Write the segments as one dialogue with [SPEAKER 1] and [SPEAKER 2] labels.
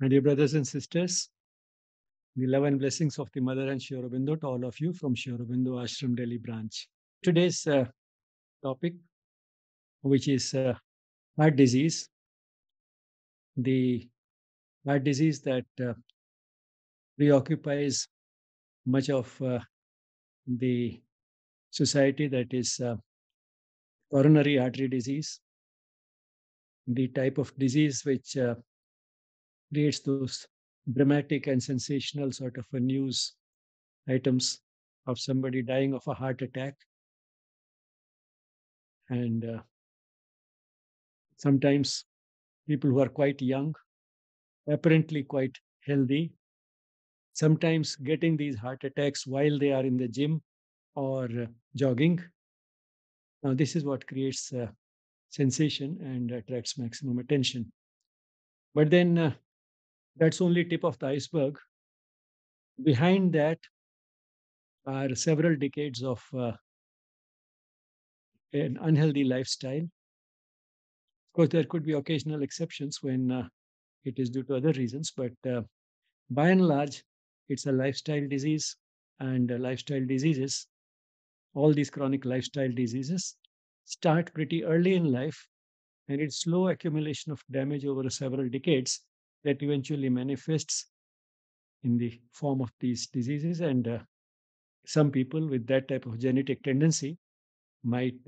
[SPEAKER 1] My dear brothers and sisters, the love and blessings of the Mother and Sri Aurobindo to all of you from Sri Aurobindo Ashram Delhi branch. Today's topic, which is heart disease, the heart disease that preoccupies much of the society, that is coronary artery disease, the type of disease which creates those dramatic and sensational sort of a news items of somebody dying of a heart attack. And sometimes people who are quite young, apparently quite healthy, sometimes getting these heart attacks while they are in the gym or jogging. Now, this is what creates sensation and attracts maximum attention. But then that's only tip of the iceberg. Behind that are several decades of an unhealthy lifestyle. Of course, there could be occasional exceptions when it is due to other reasons, but by and large, it's a lifestyle disease, and lifestyle diseases, all these chronic lifestyle diseases, start pretty early in life, and it's slow accumulation of damage over several decades that eventually manifests in the form of these diseases. And some people with that type of genetic tendency might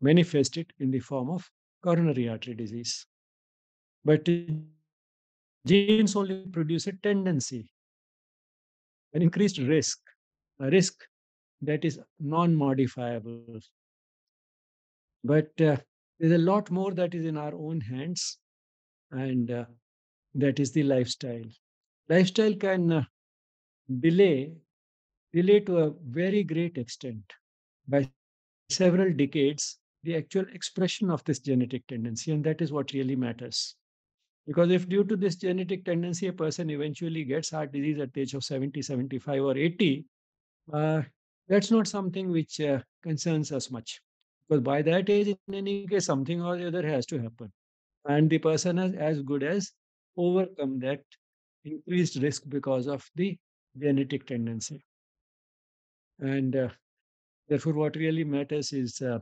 [SPEAKER 1] manifest it in the form of coronary artery disease. But genes only produce a tendency, an increased risk, a risk that is non-modifiable. But there's a lot more that is in our own hands, and that is the lifestyle. Lifestyle can delay, delay to a very great extent by several decades the actual expression of this genetic tendency, and that is what really matters. Because if due to this genetic tendency, a person eventually gets heart disease at the age of 70, 75, or 80, uh, that's not something which concerns us much. Because by that age, in any case, something or the other has to happen. And the person has as good as overcome that increased risk because of the genetic tendency. And therefore, what really matters is the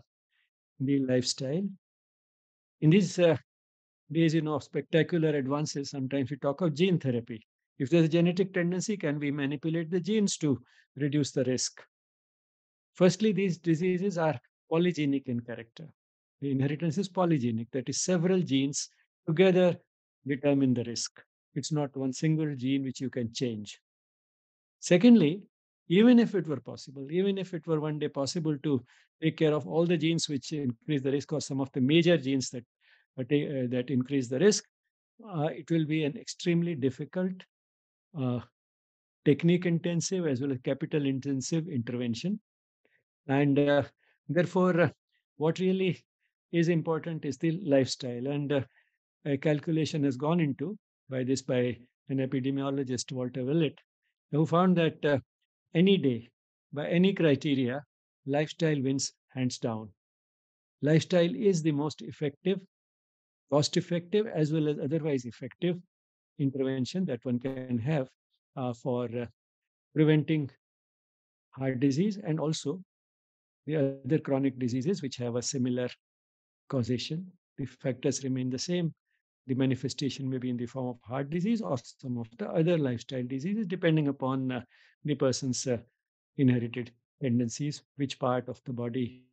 [SPEAKER 1] lifestyle. In these days, of spectacular advances, sometimes we talk of gene therapy. If there's a genetic tendency, can we manipulate the genes to reduce the risk? Firstly, these diseases are polygenic in character. The inheritance is polygenic, that is, several genes together determine the risk. It's not one single gene which you can change. Secondly, even if it were possible, even if it were one day possible to take care of all the genes which increase the risk or some of the major genes that increase the risk, it will be an extremely difficult, uh, technique intensive as well as capital intensive intervention. And therefore, what really is important is the lifestyle. And a calculation has gone into by an epidemiologist, Walter Willett, who found that any day, by any criteria, lifestyle wins hands down. Lifestyle is the most effective, cost effective, as well as otherwise effective intervention that one can have for preventing heart disease and also the other chronic diseases which have a similar causation. The factors remain the same. The manifestation may be in the form of heart disease or some of the other lifestyle diseases, depending upon the person's inherited tendencies, which part of the body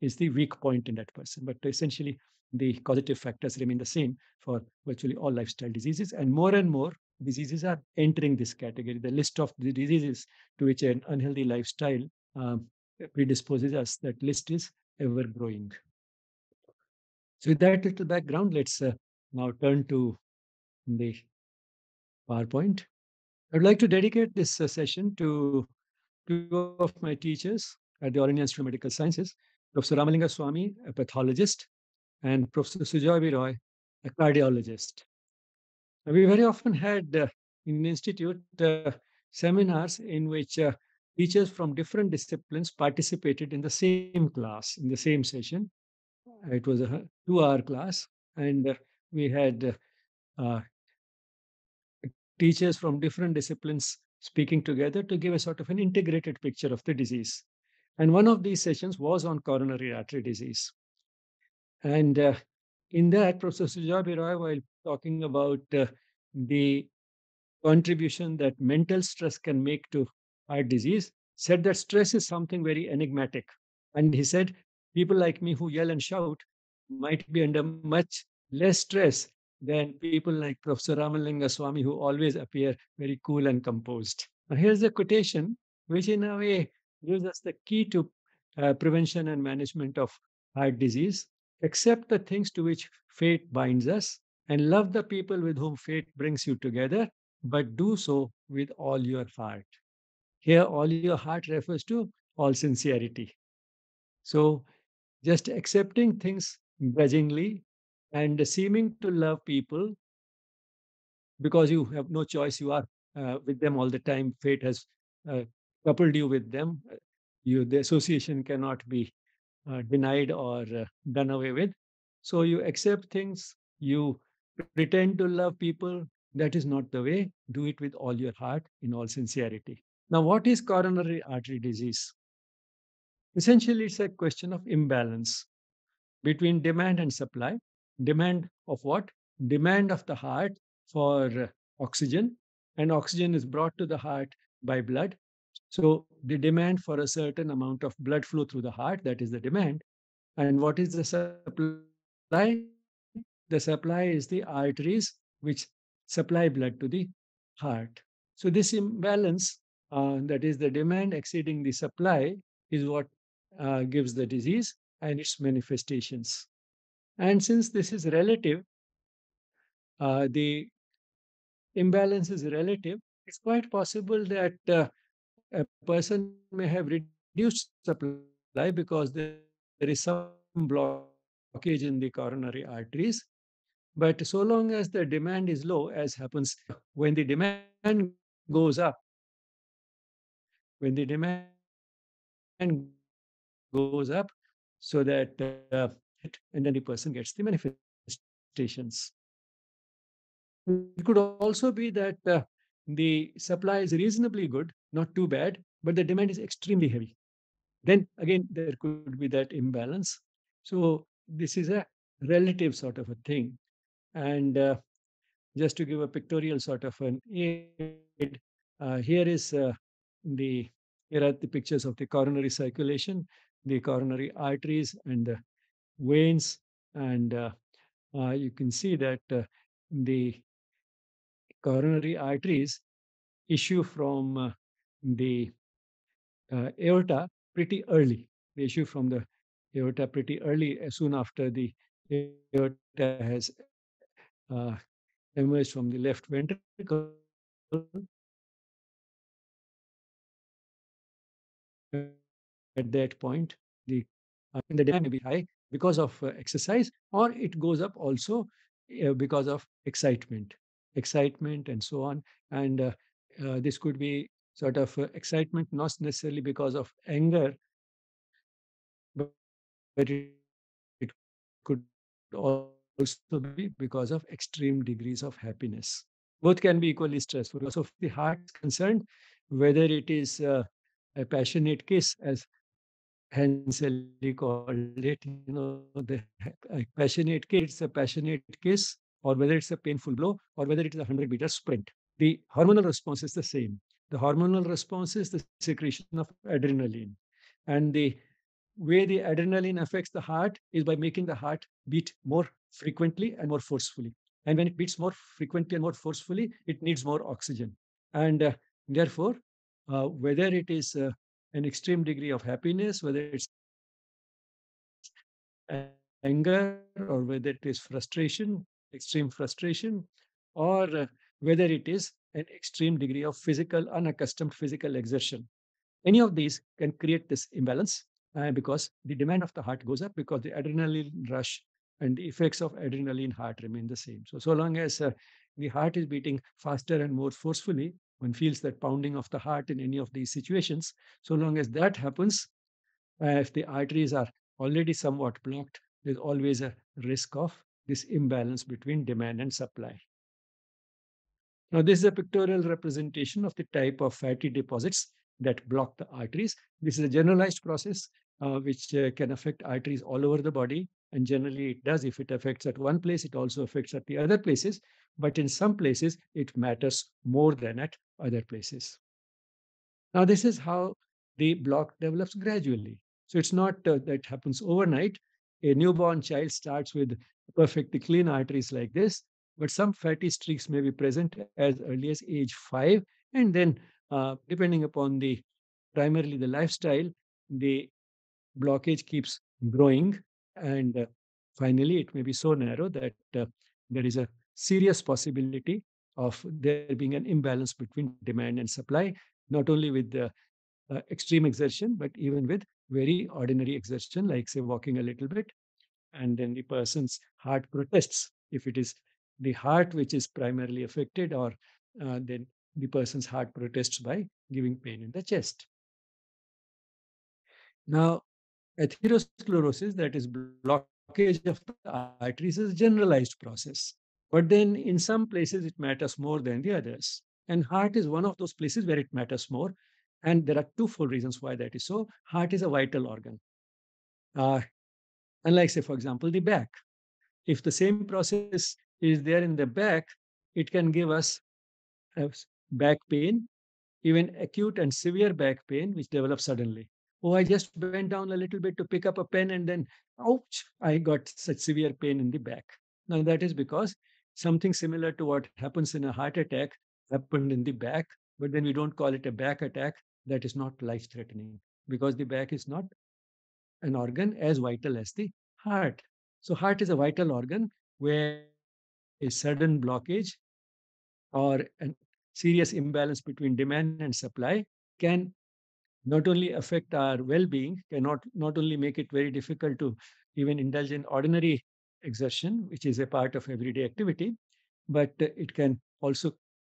[SPEAKER 1] is the weak point in that person. But essentially, the causative factors remain the same for virtually all lifestyle diseases. And more diseases are entering this category. The list of the diseases to which an unhealthy lifestyle um, predisposes us, that list is ever growing. So, with that little background, let's now turn to the PowerPoint. I'd like to dedicate this session to two of my teachers at the All India Institute of Medical Sciences, Professor Ramalinga Swami, a pathologist, and Professor Sujoy B. Roy, a cardiologist. We very often had in the institute seminars in which teachers from different disciplines participated in the same class, in the same session. It was a 2-hour class. and we had uh, teachers from different disciplines speaking together to give a sort of an integrated picture of the disease. And one of these sessions was on coronary artery disease. And in that, Professor Sujabi Roy, while talking about the contribution that mental stress can make to heart disease, said that stress is something very enigmatic. And he said, people like me who yell and shout might be under much less stress than people like Professor Ramalinga Swami, who always appear very cool and composed. Now, here's a quotation which, in a way, gives us the key to prevention and management of heart disease. Accept the things to which fate binds us and love the people with whom fate brings you together, but do so with all your heart. Here, all your heart refers to all sincerity. So, just accepting things grudgingly and seeming to love people because you have no choice, you are with them all the time. Fate has uh, coupled you with them. The association cannot be denied or done away with. So you accept things, you pretend to love people. That is not the way. Do it with all your heart in all sincerity. Now, what is coronary artery disease? Essentially, it's a question of imbalance between demand and supply. Demand of what? Demand of the heart for oxygen, and oxygen is brought to the heart by blood. So, the demand for a certain amount of blood flow through the heart, that is the demand. And what is the supply? The supply is the arteries which supply blood to the heart. So this imbalance, that is the demand exceeding the supply, is what gives the disease and its manifestations. And since this is relative, the imbalance is relative, it's quite possible that a person may have reduced supply because there is some blockage in the coronary arteries. But so long as the demand is low, as happens when the demand goes up, when the demand goes up, so that and then the person gets the manifestations. It could also be that the supply is reasonably good, not too bad, but the demand is extremely heavy. Then again, there could be that imbalance. So this is a relative sort of a thing. And just to give a pictorial sort of an aid, here is the here are the pictures of the coronary circulation, the coronary arteries and the veins, and you can see that the coronary arteries issue from the aorta pretty early. They issue from the aorta pretty early, soon after the aorta has uh, emerged from the left ventricle. At that point, the and the demand may be high because of exercise, or it goes up also because of excitement, and so on. And this could be sort of excitement, not necessarily because of anger, but it could also be because of extreme degrees of happiness. Both can be equally stressful because of the heart is concerned, whether it is a passionate kiss, as Hansel called it, whether it's a passionate kiss or whether it's a painful blow or whether it's a 100-meter sprint. The hormonal response is the same. The hormonal response is the secretion of adrenaline. And the way the adrenaline affects the heart is by making the heart beat more frequently and more forcefully. And when it beats more frequently and more forcefully, it needs more oxygen. And therefore, whether it is an extreme degree of happiness, whether it's anger, or whether it is extreme frustration, or whether it is an extreme degree of physical, unaccustomed physical exertion, any of these can create this imbalance because the demand of the heart goes up because the adrenaline rush and the effects of adrenaline heart remain the same. So long as the heart is beating faster and more forcefully, one feels that pounding of the heart in any of these situations. So long as that happens, if the arteries are already somewhat blocked, there's always a risk of this imbalance between demand and supply. Now, this is a pictorial representation of the type of fatty deposits that block the arteries. This is a generalized process which can affect arteries all over the body. And generally, it does. If it affects at one place, it also affects at the other places. But in some places, it matters more than at other places. Now, this is how the block develops gradually. So it's not that happens overnight. A newborn child starts with perfectly clean arteries like this, but some fatty streaks may be present as early as age 5. And then, depending upon the primarily the lifestyle, the blockage keeps growing. And finally, it may be so narrow that there is a serious possibility of there being an imbalance between demand and supply, not only with the extreme exertion, but even with very ordinary exertion, like, say, walking a little bit, and then the person's heart protests. If it is the heart which is primarily affected, or then the person's heart protests by giving pain in the chest. Now, atherosclerosis, that is blockage of the arteries, is a generalized process. But then in some places it matters more than the others. And heart is one of those places where it matters more. And there are twofold reasons why that is so. Heart is a vital organ. Uh, Unlike, say, for example, the back. If the same process is there in the back, it can give us back pain, even acute and severe back pain, which develops suddenly. Oh, I just bent down a little bit to pick up a pen, and then, ouch, I got such severe pain in the back. Now, that is because something similar to what happens in a heart attack happened in the back, but then we don't call it a back attack. That is not life threatening, because the back is not an organ as vital as the heart. So, heart is a vital organ where a sudden blockage or a serious imbalance between demand and supply can not only affect our well-being, cannot not only make it very difficult to even indulge in ordinary exertion, which is a part of everyday activity, but it can also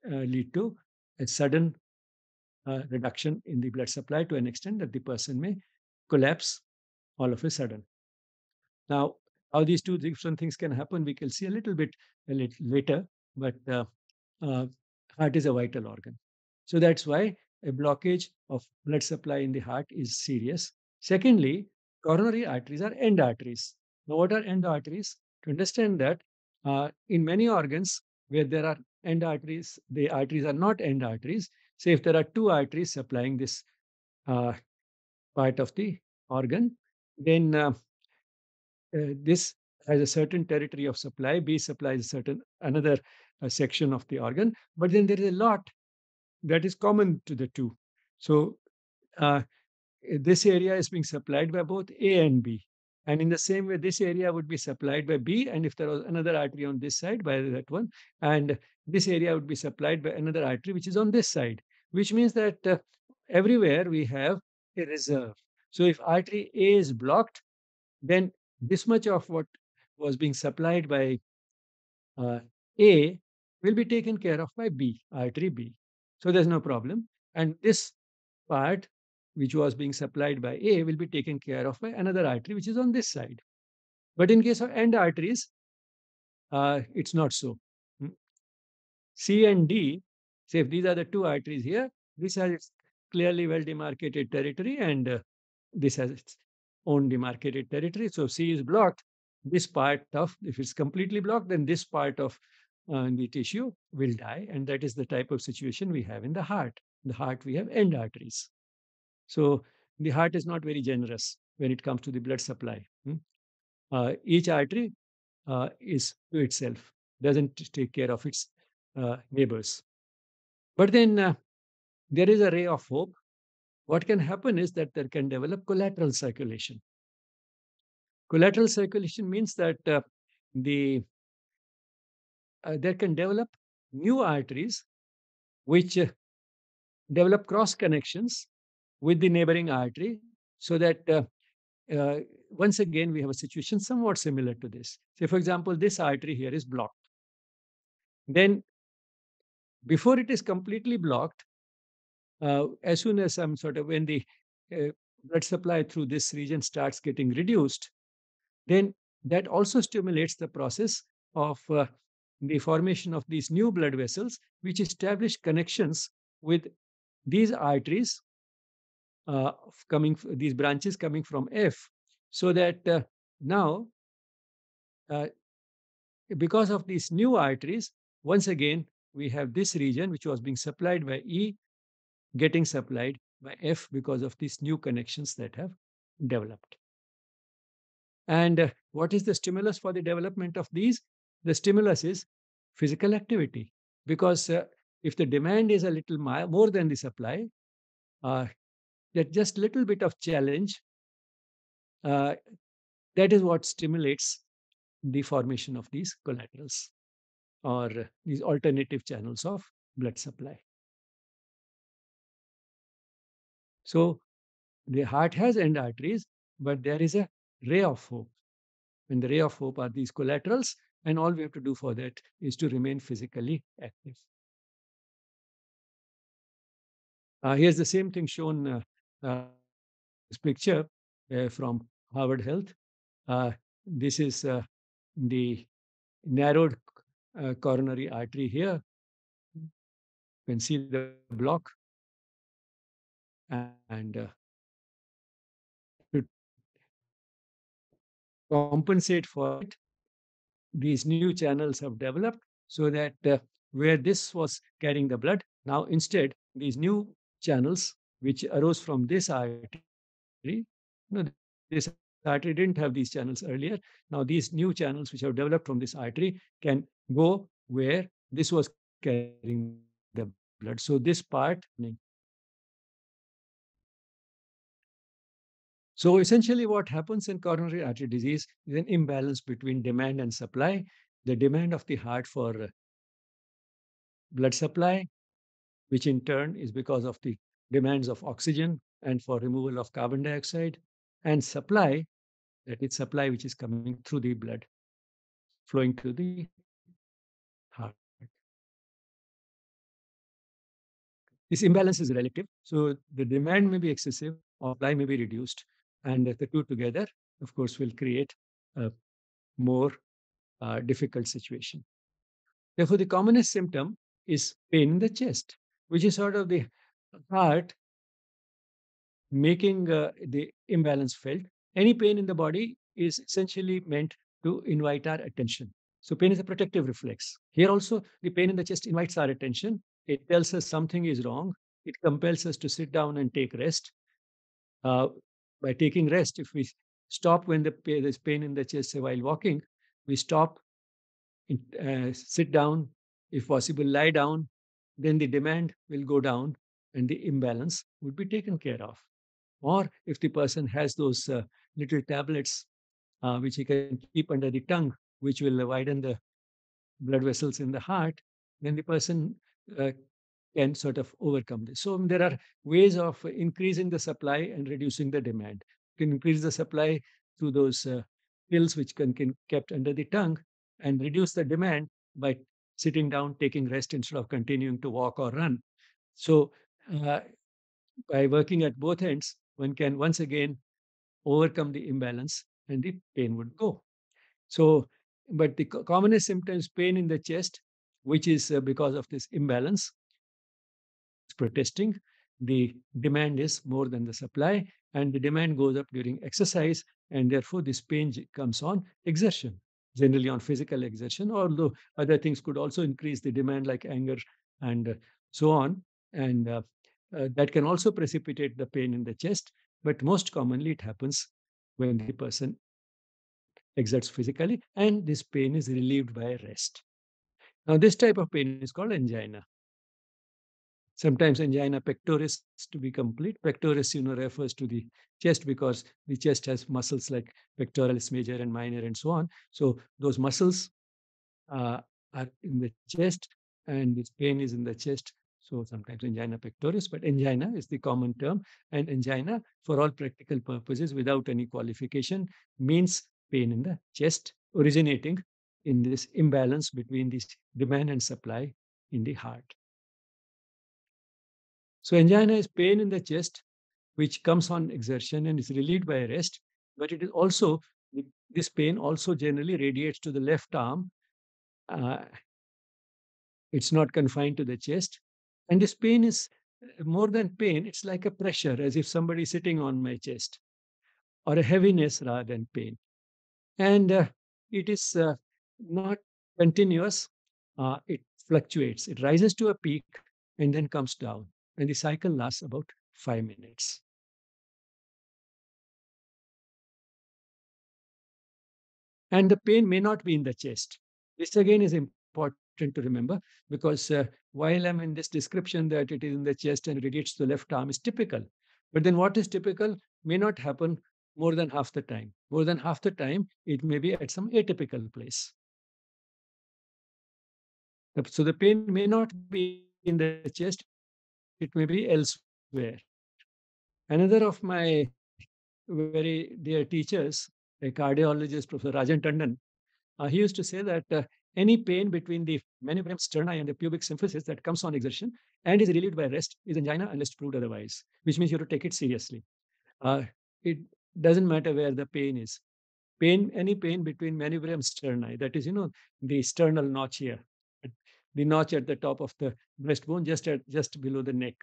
[SPEAKER 1] lead to a sudden reduction in the blood supply to an extent that the person may collapse all of a sudden. Now, how these two different things can happen, we can see a little later, but uh, heart is a vital organ. So that's why a blockage of blood supply in the heart is serious. Secondly, coronary arteries are end arteries. Now, what are end arteries? To understand that, in many organs where there are end arteries, the arteries are not end arteries. Say if there are two arteries supplying this uh, part of the organ, then this has a certain territory of supply. B supplies a certain another section of the organ, but then there is a lot that is common to the two. So uh, this area is being supplied by both A and B. And in the same way, this area would be supplied by B. And if there was another artery on this side, by that one, and this area would be supplied by another artery which is on this side, which means that everywhere we have a reserve. So if artery A is blocked, then this much of what was being supplied by uh, A will be taken care of by B, artery B. So there's no problem. And this part, which was being supplied by A, will be taken care of by another artery, which is on this side. But in case of end arteries, it's not so. Mm. C and D, say if these are the two arteries here, this has its clearly well demarcated territory, and this has its own demarcated territory. So C is blocked. This part of, if it's completely blocked, then this part of the tissue will die. And that is the type of situation we have in the heart. In the heart, we have end arteries. So the heart is not very generous when it comes to the blood supply. Each artery is to itself, doesn't take care of its neighbors. But then there is a ray of hope. What can happen is that there can develop collateral circulation. Collateral circulation means that the there can develop new arteries which develop cross connections with the neighboring artery, so that uh, once again we have a situation somewhat similar to this. Say, for example, this artery here is blocked. Then, before it is completely blocked, as soon as some sort of when the blood supply through this region starts getting reduced, then that also stimulates the process of the formation of these new blood vessels, which establish connections with these arteries these branches coming from F, so that now, uh, because of these new arteries, once again, we have this region which was being supplied by E getting supplied by F because of these new connections that have developed. And what is the stimulus for the development of these? The stimulus is physical activity. Because if the demand is a little more than the supply, uh, that just little bit of challenge, uh, that is what stimulates the formation of these collaterals or these alternative channels of blood supply. So the heart has end arteries, but there is a ray of hope. And the ray of hope are these collaterals, and all we have to do for that is to remain physically active. Here's the same thing shown this picture from Harvard Health. This is the narrowed coronary artery here. You can see the block, and to compensate for it, these new channels have developed so that where this was carrying the blood, now instead these new channels which arose from this artery, no, this artery didn't have these channels earlier. Now these new channels which have developed from this artery can go where this was carrying the blood. So this part. So essentially what happens in coronary artery disease is an imbalance between demand and supply. The demand of the heart for blood supply, which in turn is because of the demands of oxygen and for removal of carbon dioxide, and supply, that is supply which is coming through the blood, flowing to the heart. This imbalance is relative. So the demand may be excessive, or supply may be reduced, and the two together, of course, will create a more difficult situation. Therefore, the commonest symptom is pain in the chest, which is sort of the heart making the imbalance felt. Any pain in the body is essentially meant to invite our attention. So, pain is a protective reflex. Here also, the pain in the chest invites our attention. It tells us something is wrong. It compels us to sit down and take rest. Uh, by taking rest, if we stop when there's pain in the chest, say while walking, we stop, sit down, if possible, lie down, then the demand will go down and the imbalance would be taken care of. Or if the person has those little tablets which he can keep under the tongue, which will widen the blood vessels in the heart, then the person uh, can sort of overcome this. So there are ways of increasing the supply and reducing the demand. You can increase the supply through those pills which can kept under the tongue and reduce the demand by sitting down, taking rest instead of continuing to walk or run. So uh, by working at both ends, one can once again overcome the imbalance and the pain would go. So, but the commonest symptoms, pain in the chest, which is because of this imbalance, protesting, the demand is more than the supply, and the demand goes up during exercise, and therefore this pain comes on exertion, generally on physical exertion, although other things could also increase the demand, like anger and so on. And that can also precipitate the pain in the chest, but most commonly it happens when the person exerts physically, and this pain is relieved by rest. Now, this type of pain is called angina. Sometimes angina pectoris to be complete. Pectoris, refers to the chest because the chest has muscles like pectoralis major and minor and so on. So those muscles are in the chest and this pain is in the chest. So sometimes angina pectoris, but angina is the common term. And angina, for all practical purposes, without any qualification, means pain in the chest originating in this imbalance between this demand and supply in the heart. So angina is pain in the chest, which comes on exertion and is relieved by rest, but it is also the This pain also generally radiates to the left arm. Uh, it's not confined to the chest. And this pain is more than pain, it's like a pressure, as if somebody is sitting on my chest, or a heaviness rather than pain. And it is not continuous, it fluctuates. It rises to a peak and then comes down. And the cycle lasts about 5 minutes. And the pain may not be in the chest. This again is important to remember because while I'm in this description that it is in the chest and radiates to the left arm is typical. But then what is typical may not happen more than half the time. More than half the time, it may be at some atypical place. So the pain may not be in the chest, it may be elsewhere. Another of my very dear teachers, a cardiologist, Professor Rajan Tandon, he used to say that any pain between the manubrium sterni and the pubic symphysis that comes on exertion and is relieved by rest is angina unless proved otherwise, which means you have to take it seriously. It doesn't matter where the pain is. Any pain between manubrium sterni, that is, the sternal notch here, the notch at the top of the breastbone, just below the neck.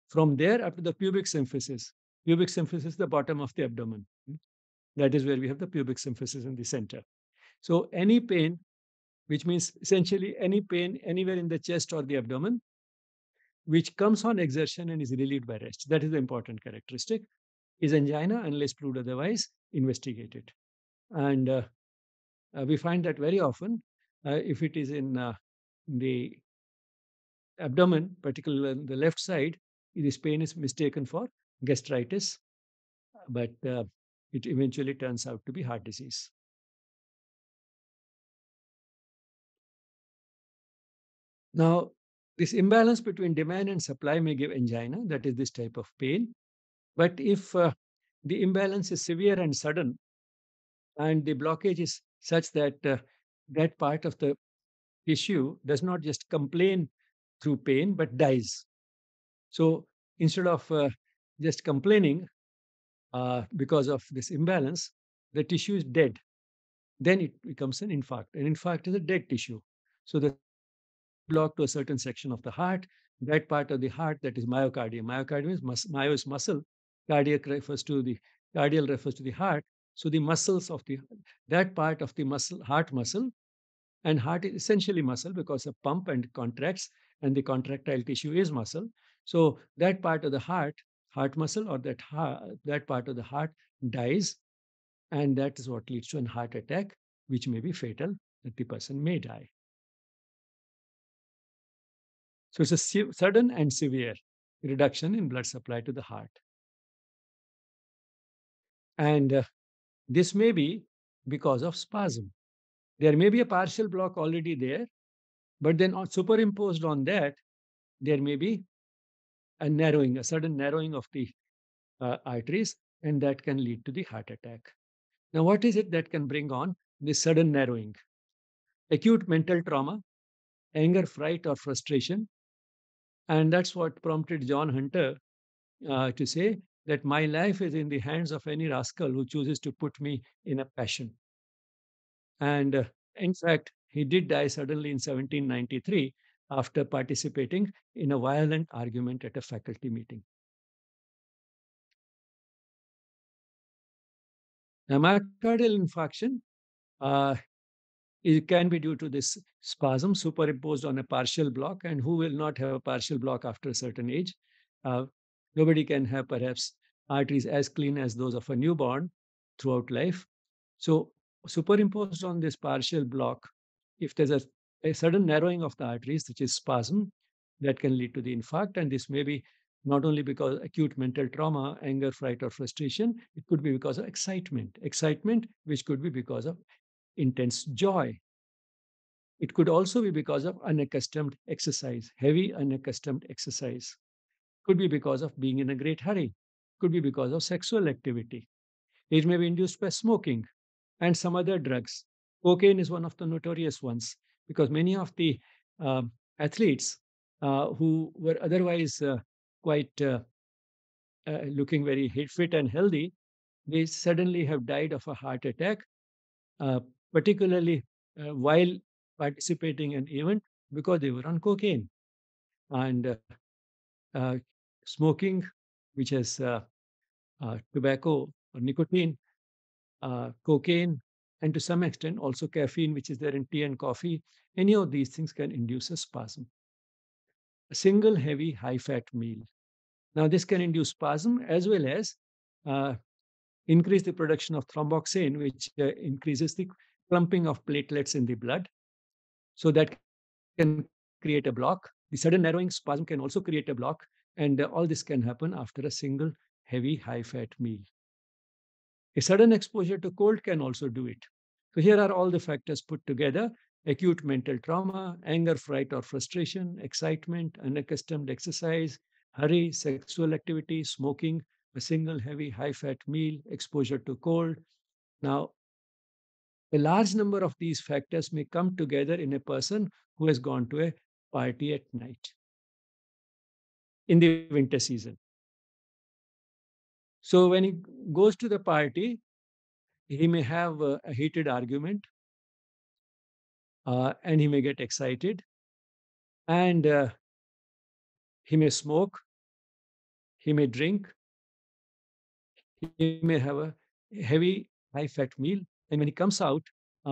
[SPEAKER 1] From there up to the pubic symphysis. Pubic symphysis is the bottom of the abdomen. That is where we have the pubic symphysis in the center. So any pain, which means essentially any pain anywhere in the chest or the abdomen, which comes on exertion and is relieved by rest. That is the important characteristic. Is angina unless proved otherwise, investigate it. And we find that very often, if it is in the abdomen, particularly on the left side, this pain is mistaken for gastritis, but it eventually turns out to be heart disease. Now, this imbalance between demand and supply may give angina, that is this type of pain. But if the imbalance is severe and sudden, and the blockage is such that that part of the tissue does not just complain through pain, but dies. So instead of just complaining because of this imbalance, the tissue is dead. Then it becomes an infarct. An infarct is a dead tissue. So the block to a certain section of the heart. That part of the heart that is myocardium. Myocardium is myo is muscle. Cardiac refers to the cardial refers to the heart. So the muscles of that part of the muscle, heart muscle, and heart is essentially muscle because a pump and contracts, and the contractile tissue is muscle. So that part of the heart muscle, or that part of the heart dies, and that is what leads to a heart attack, which may be fatal, that the person may die. So it's a sudden and severe reduction in blood supply to the heart. And this may be because of spasm. There may be a partial block already there, but then superimposed on that, there may be a sudden narrowing of the arteries, and that can lead to the heart attack. Now, what is it that can bring on this sudden narrowing? Acute mental trauma, anger, fright, or frustration. And that's what prompted John Hunter to say that my life is in the hands of any rascal who chooses to put me in a passion. And in fact, he did die suddenly in 1793 after participating in a violent argument at a faculty meeting. Now, myocardial infarction, it can be due to this spasm superimposed on a partial block, and who will not have a partial block after a certain age? Uh, Nobody can have perhaps arteries as clean as those of a newborn throughout life. So, superimposed on this partial block, if there's a sudden narrowing of the arteries, which is spasm, that can lead to the infarct. And this may be not only because acute mental trauma, anger, fright, or frustration, it could be because of excitement, which could be because of intense joy. It could also be because of unaccustomed exercise, heavy unaccustomed exercise. Could be because of being in a great hurry. Could be because of sexual activity. It may be induced by smoking and some other drugs. Cocaine is one of the notorious ones because many of the athletes who were otherwise quite looking very fit and healthy, they suddenly have died of a heart attack particularly while participating in an event because they were on cocaine. And uh, smoking, which has tobacco or nicotine, cocaine, and to some extent also caffeine, which is there in tea and coffee, any of these things can induce a spasm. A single heavy high fat meal. Now, this can induce spasm as well as uh, increase the production of thromboxane, which increases the clumping of platelets in the blood. So that can create a block. The sudden narrowing spasm can also create a block, and all this can happen after a single heavy high fat meal. A sudden exposure to cold can also do it. So here are all the factors put together: acute mental trauma, anger, fright, or frustration, excitement, unaccustomed exercise, hurry, sexual activity, smoking, a single heavy high fat meal, exposure to cold. Now, a large number of these factors may come together in a person who has gone to a party at night in the winter season. So when he goes to the party, he may have a heated argument, and he may get excited, and he may smoke, he may drink, he may have a heavy high fat meal, and when he comes out,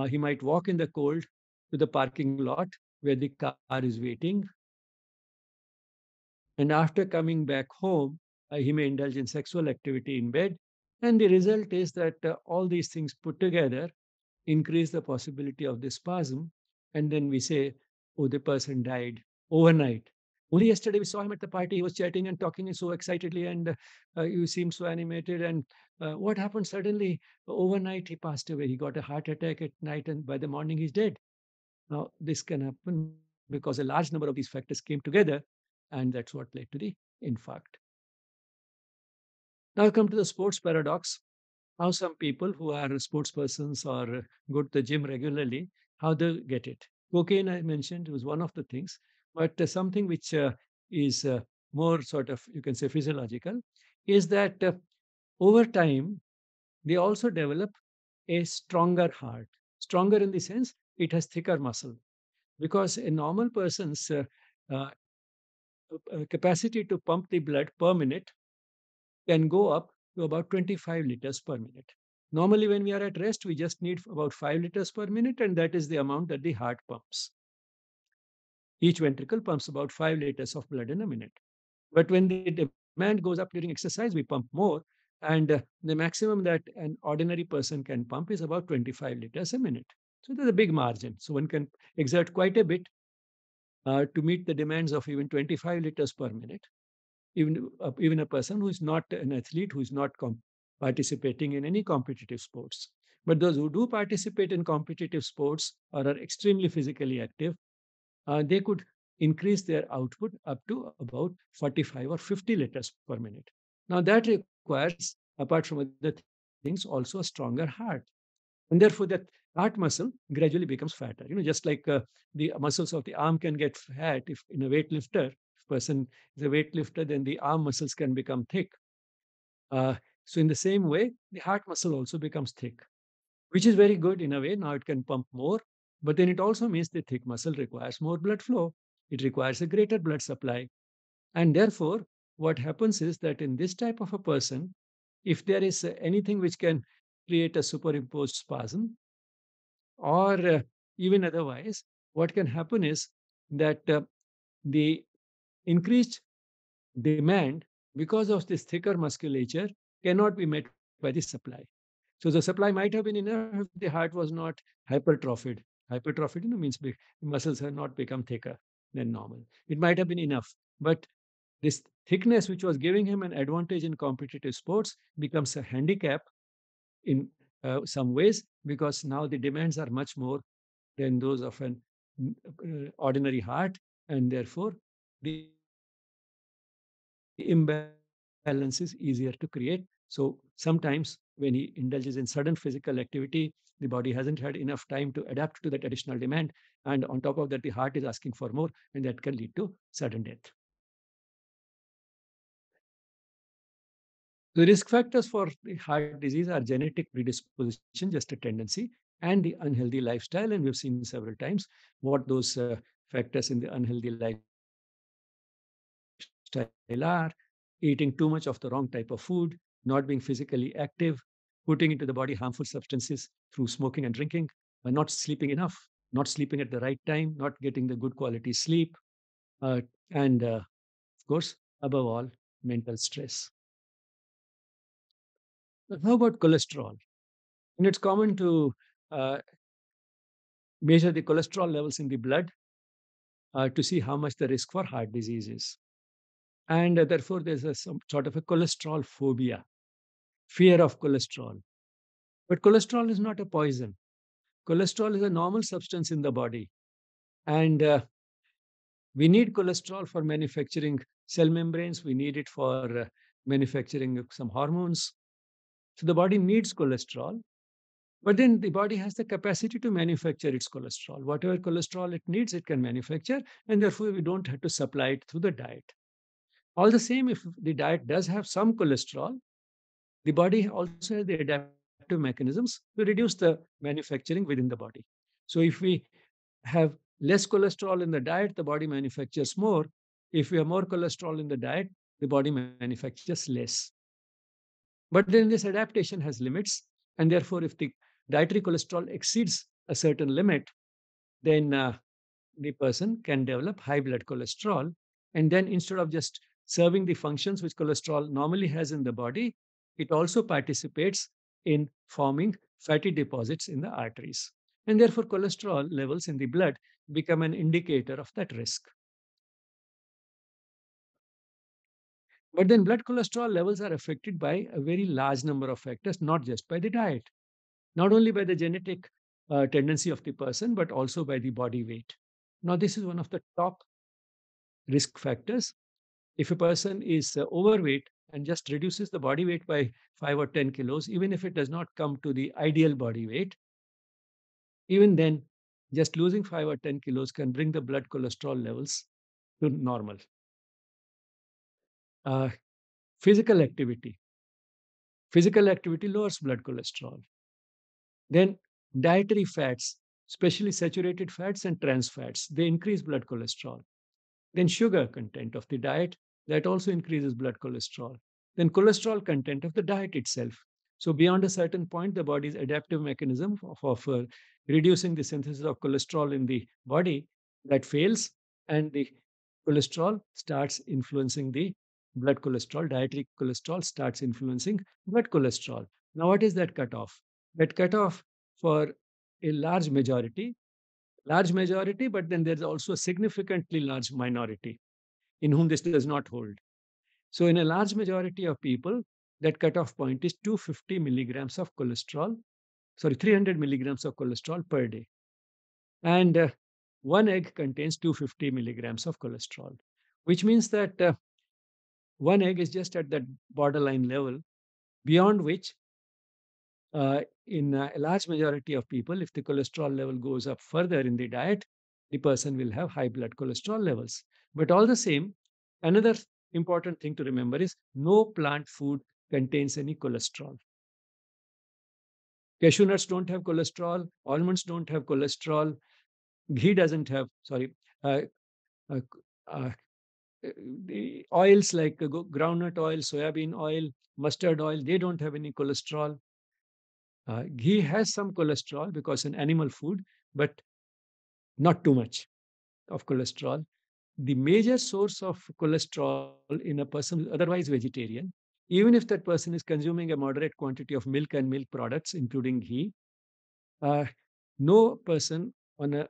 [SPEAKER 1] he might walk in the cold to the parking lot where the car is waiting, and after coming back home, he may indulge in sexual activity in bed, and the result is that all these things put together increase the possibility of the spasm. And then we say, oh, the person died overnight. Only yesterday we saw him at the party. He was chatting and talking so excitedly, and you seemed so animated. And what happened suddenly? Overnight, he passed away. He got a heart attack at night, and by the morning, he's dead. Now, this can happen because a large number of these factors came together, and that's what led to the infarct. Now, I come to the sports paradox. How some people who are sports persons or go to the gym regularly, how they get it. Cocaine, I mentioned, was one of the things, but something which is more sort of, you can say, physiological, is that over time, they also develop a stronger heart. Stronger in the sense it has thicker muscle, because a normal person's uh, capacity to pump the blood per minute can go up to about 25 liters per minute. Normally, when we are at rest, we just need about 5 liters per minute, and that is the amount that the heart pumps. Each ventricle pumps about 5 liters of blood in a minute. But when the demand goes up during exercise, we pump more. And the maximum that an ordinary person can pump is about 25 liters a minute. So there's a big margin. So one can exert quite a bit to meet the demands of even 25 liters per minute. Even a person who is not an athlete, who is not participating in any competitive sports. But those who do participate in competitive sports or are extremely physically active, they could increase their output up to about 45 or 50 liters per minute. Now, that requires, apart from other things, also a stronger heart. And therefore, that heart muscle gradually becomes fatter. Just like the muscles of the arm can get fat if in a weightlifter, if person is a weightlifter, then the arm muscles can become thick. Uh, so in the same way, the heart muscle also becomes thick, which is very good in a way. Now it can pump more, but then it also means the thick muscle requires more blood flow. It requires a greater blood supply. And therefore, what happens is that in this type of a person, if there is anything which can create a superimposed spasm, or even otherwise, what can happen is that the increased demand because of this thicker musculature cannot be met by the supply. So the supply might have been enough if the heart was not hypertrophied. Hypertrophied, means the muscles have not become thicker than normal. It might have been enough, but this thickness, which was giving him an advantage in competitive sports, becomes a handicap in some ways, because now the demands are much more than those of an ordinary heart, and therefore the imbalance is easier to create. So sometimes when he indulges in sudden physical activity, the body hasn't had enough time to adapt to that additional demand, and on top of that, the heart is asking for more, and that can lead to sudden death. The risk factors for the heart disease are genetic predisposition, just a tendency, and the unhealthy lifestyle. And we've seen several times what those factors in the unhealthy lifestyle are: eating too much of the wrong type of food, not being physically active, putting into the body harmful substances through smoking and drinking, not sleeping enough, not sleeping at the right time, not getting the good quality sleep, and of course, above all, mental stress. But how about cholesterol? And it's common to uh, measure the cholesterol levels in the blood to see how much the risk for heart disease is. And therefore, there's some sort of a cholesterol phobia, fear of cholesterol. But cholesterol is not a poison. Cholesterol is a normal substance in the body. And we need cholesterol for manufacturing cell membranes. We need it for manufacturing some hormones. So the body needs cholesterol. But then the body has the capacity to manufacture its cholesterol. Whatever cholesterol it needs, it can manufacture. And therefore, we don't have to supply it through the diet. All the same, if the diet does have some cholesterol, the body also has the adaptive mechanisms to reduce the manufacturing within the body. So if we have less cholesterol in the diet, the body manufactures more. If we have more cholesterol in the diet, the body manufactures less. But then this adaptation has limits. And therefore, if the dietary cholesterol exceeds a certain limit, then the person can develop high blood cholesterol. And then instead of just serving the functions which cholesterol normally has in the body, it also participates in forming fatty deposits in the arteries. And therefore, cholesterol levels in the blood become an indicator of that risk. But then blood cholesterol levels are affected by a very large number of factors, not just by the diet, not only by the genetic tendency of the person, but also by the body weight. Now, this is one of the top risk factors. If a person is overweight and just reduces the body weight by 5 or 10 kilos, even if it does not come to the ideal body weight, even then, just losing 5 or 10 kilos can bring the blood cholesterol levels to normal. Uh, physical activity. Physical activity lowers blood cholesterol. Then dietary fats, especially saturated fats and trans fats, they increase blood cholesterol. Then sugar content of the diet, that also increases blood cholesterol. Then cholesterol content of the diet itself. So beyond a certain point, the body's adaptive mechanism of reducing the synthesis of cholesterol in the body, that fails, and the cholesterol starts influencing the blood cholesterol. Dietary cholesterol starts influencing blood cholesterol. Now, what is that cutoff? That cutoff for a large majority, but then there's also a significantly large minority in whom this does not hold. So, in a large majority of people, that cutoff point is 250 milligrams of cholesterol, 300 milligrams of cholesterol per day. And one egg contains 250 milligrams of cholesterol, which means that one egg is just at that borderline level, beyond which in a large majority of people, if the cholesterol level goes up further in the diet, the person will have high blood cholesterol levels. But all the same, another important thing to remember is no plant food contains any cholesterol. Cashew nuts don't have cholesterol, almonds don't have cholesterol, ghee doesn't have, uh, uh, uh, the oils like groundnut oil, soybean oil, mustard oil, they don't have any cholesterol. Ghee has some cholesterol because an animal food, but not too much of cholesterol. The major source of cholesterol in a person who is otherwise vegetarian, even if that person is consuming a moderate quantity of milk and milk products, including ghee, uh, no person on a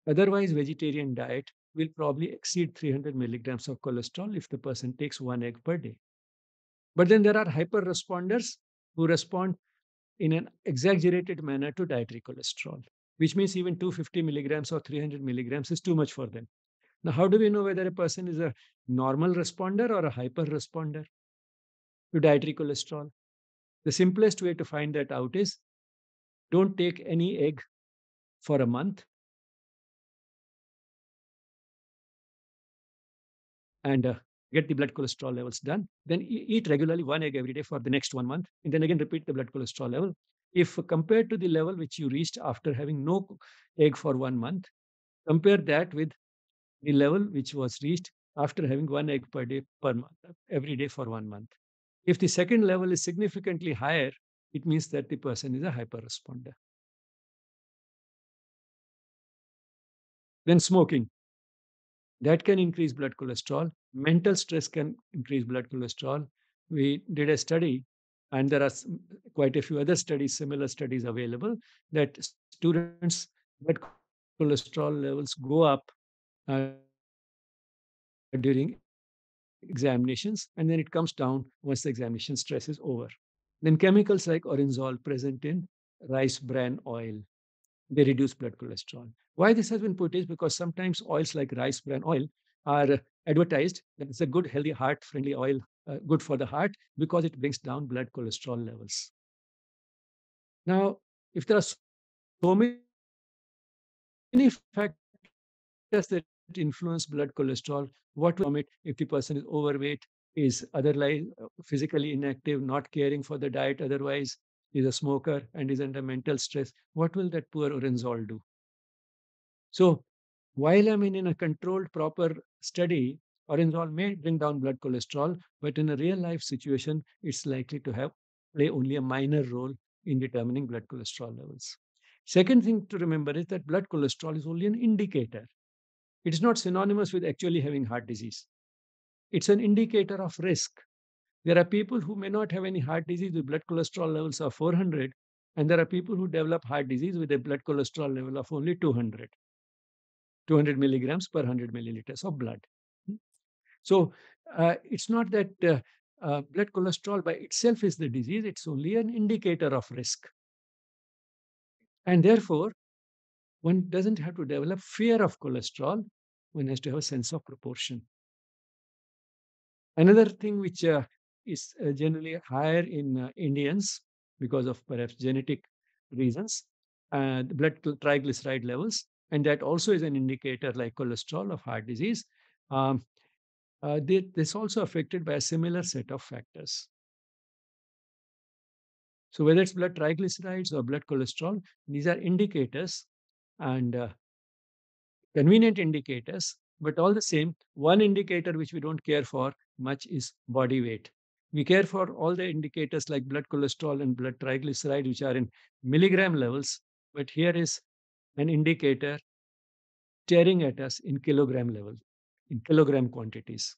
[SPEAKER 1] otherwise vegetarian diet will probably exceed 300 milligrams of cholesterol if the person takes one egg per day. But then there are hyper responders who respond in an exaggerated manner to dietary cholesterol, which means even 250 milligrams or 300 milligrams is too much for them. Now, how do we know whether a person is a normal responder or a hyper responder to dietary cholesterol? The simplest way to find that out is don't take any egg for a month and get the blood cholesterol levels done. Then eat regularly one egg every day for the next 1 month, and then again repeat the blood cholesterol level. if compared to the level which you reached after having no egg for 1 month, compare that with the level which was reached after having one egg per day per month, every day for 1 month. If the second level is significantly higher, it means that the person is a hyperresponder. Then smoking, that can increase blood cholesterol. Mental stress can increase blood cholesterol. We did a study, and there are quite a few other studies, similar studies available, that students' blood cholesterol levels go up during examinations, and then it comes down once the examination stress is over. Then chemicals like oranzole present in rice bran oil, they reduce blood cholesterol. Why this has been put is because sometimes oils like rice bran oil are advertised that it's a good, healthy, heart-friendly oil, good for the heart because it brings down blood cholesterol levels. Now, if there are so many factors that influence blood cholesterol, what will it if the person is overweight, is otherwise physically inactive, not caring for the diet, otherwise is a smoker and is under mental stress? What will that poor Orenzol do? So while I mean in a controlled, proper study, Orenzol may bring down blood cholesterol, but in a real life situation, it's likely to have play only a minor role in determining blood cholesterol levels. Second thing to remember is that blood cholesterol is only an indicator. It is not synonymous with actually having heart disease. It's an indicator of risk. There are people who may not have any heart disease with blood cholesterol levels of 400, and there are people who develop heart disease with a blood cholesterol level of only 200 milligrams per 100 milliliters of blood. So it's not that blood cholesterol by itself is the disease, it's only an indicator of risk. And therefore, one doesn't have to develop fear of cholesterol, one has to have a sense of proportion. Another thing which is generally higher in Indians because of perhaps genetic reasons, the blood triglyceride levels, and that also is an indicator like cholesterol of heart disease. Um, this also affected by a similar set of factors. So whether it's blood triglycerides or blood cholesterol, these are indicators and convenient indicators, but all the same, one indicator which we don't care for much is body weight. We care for all the indicators like blood cholesterol and blood triglyceride, which are in milligram levels, but here is an indicator staring at us in kilogram level, in kilogram quantities.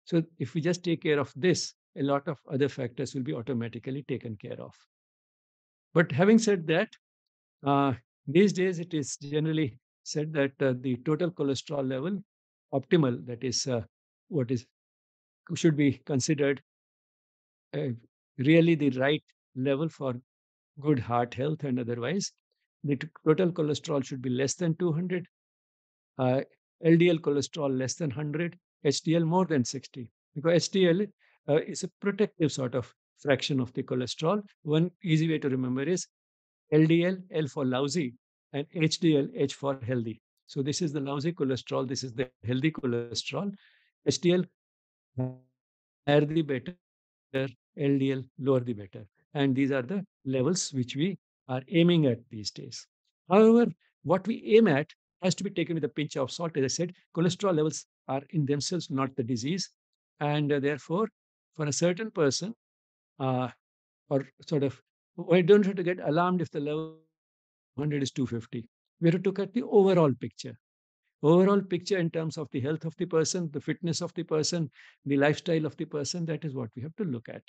[SPEAKER 1] So if we just take care of this, a lot of other factors will be automatically taken care of. But having said that, uh, these days it is generally said that the total cholesterol level, optimal, that is what is should be considered uh, really the right level for good heart health and otherwise. The total cholesterol should be less than 200, uh, LDL cholesterol less than 100, HDL more than 60. Because HDL is a protective sort of fraction of the cholesterol. One easy way to remember is LDL, L for lousy, and HDL, H for healthy. So this is the lousy cholesterol, this is the healthy cholesterol. HDL, higher the better, LDL, lower the better. And these are the levels which we are aiming at these days. However, what we aim at has to be taken with a pinch of salt. As I said, cholesterol levels are in themselves not the disease. And therefore, for a certain person, uh, or sort of, we don't have to get alarmed if the level 100 is 250. We have to look at the overall picture. Overall picture in terms of the health of the person, the fitness of the person, the lifestyle of the person, that is what we have to look at.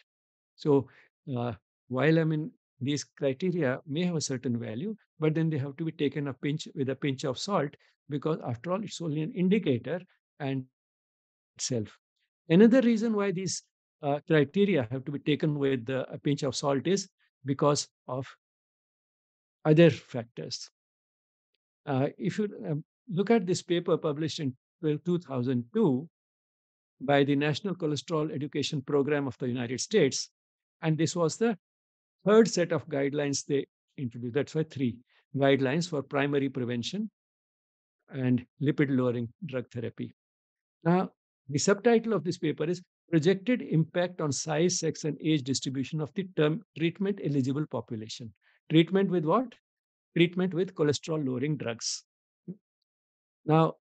[SPEAKER 1] So uh, while I mean these criteria may have a certain value, but then they have to be taken a pinch with a pinch of salt because after all, it's only an indicator and itself. Another reason why these criteria have to be taken with a pinch of salt is because of other factors. If you look at this paper published in 2002 by the National Cholesterol Education Program of the United States, and this was the third set of guidelines they introduced. That's why three guidelines for primary prevention and lipid lowering drug therapy. Now, the subtitle of this paper is Projected Impact on Size, Sex, and Age Distribution of the Term Treatment Eligible Population. Treatment with what? Treatment with cholesterol lowering drugs. Now,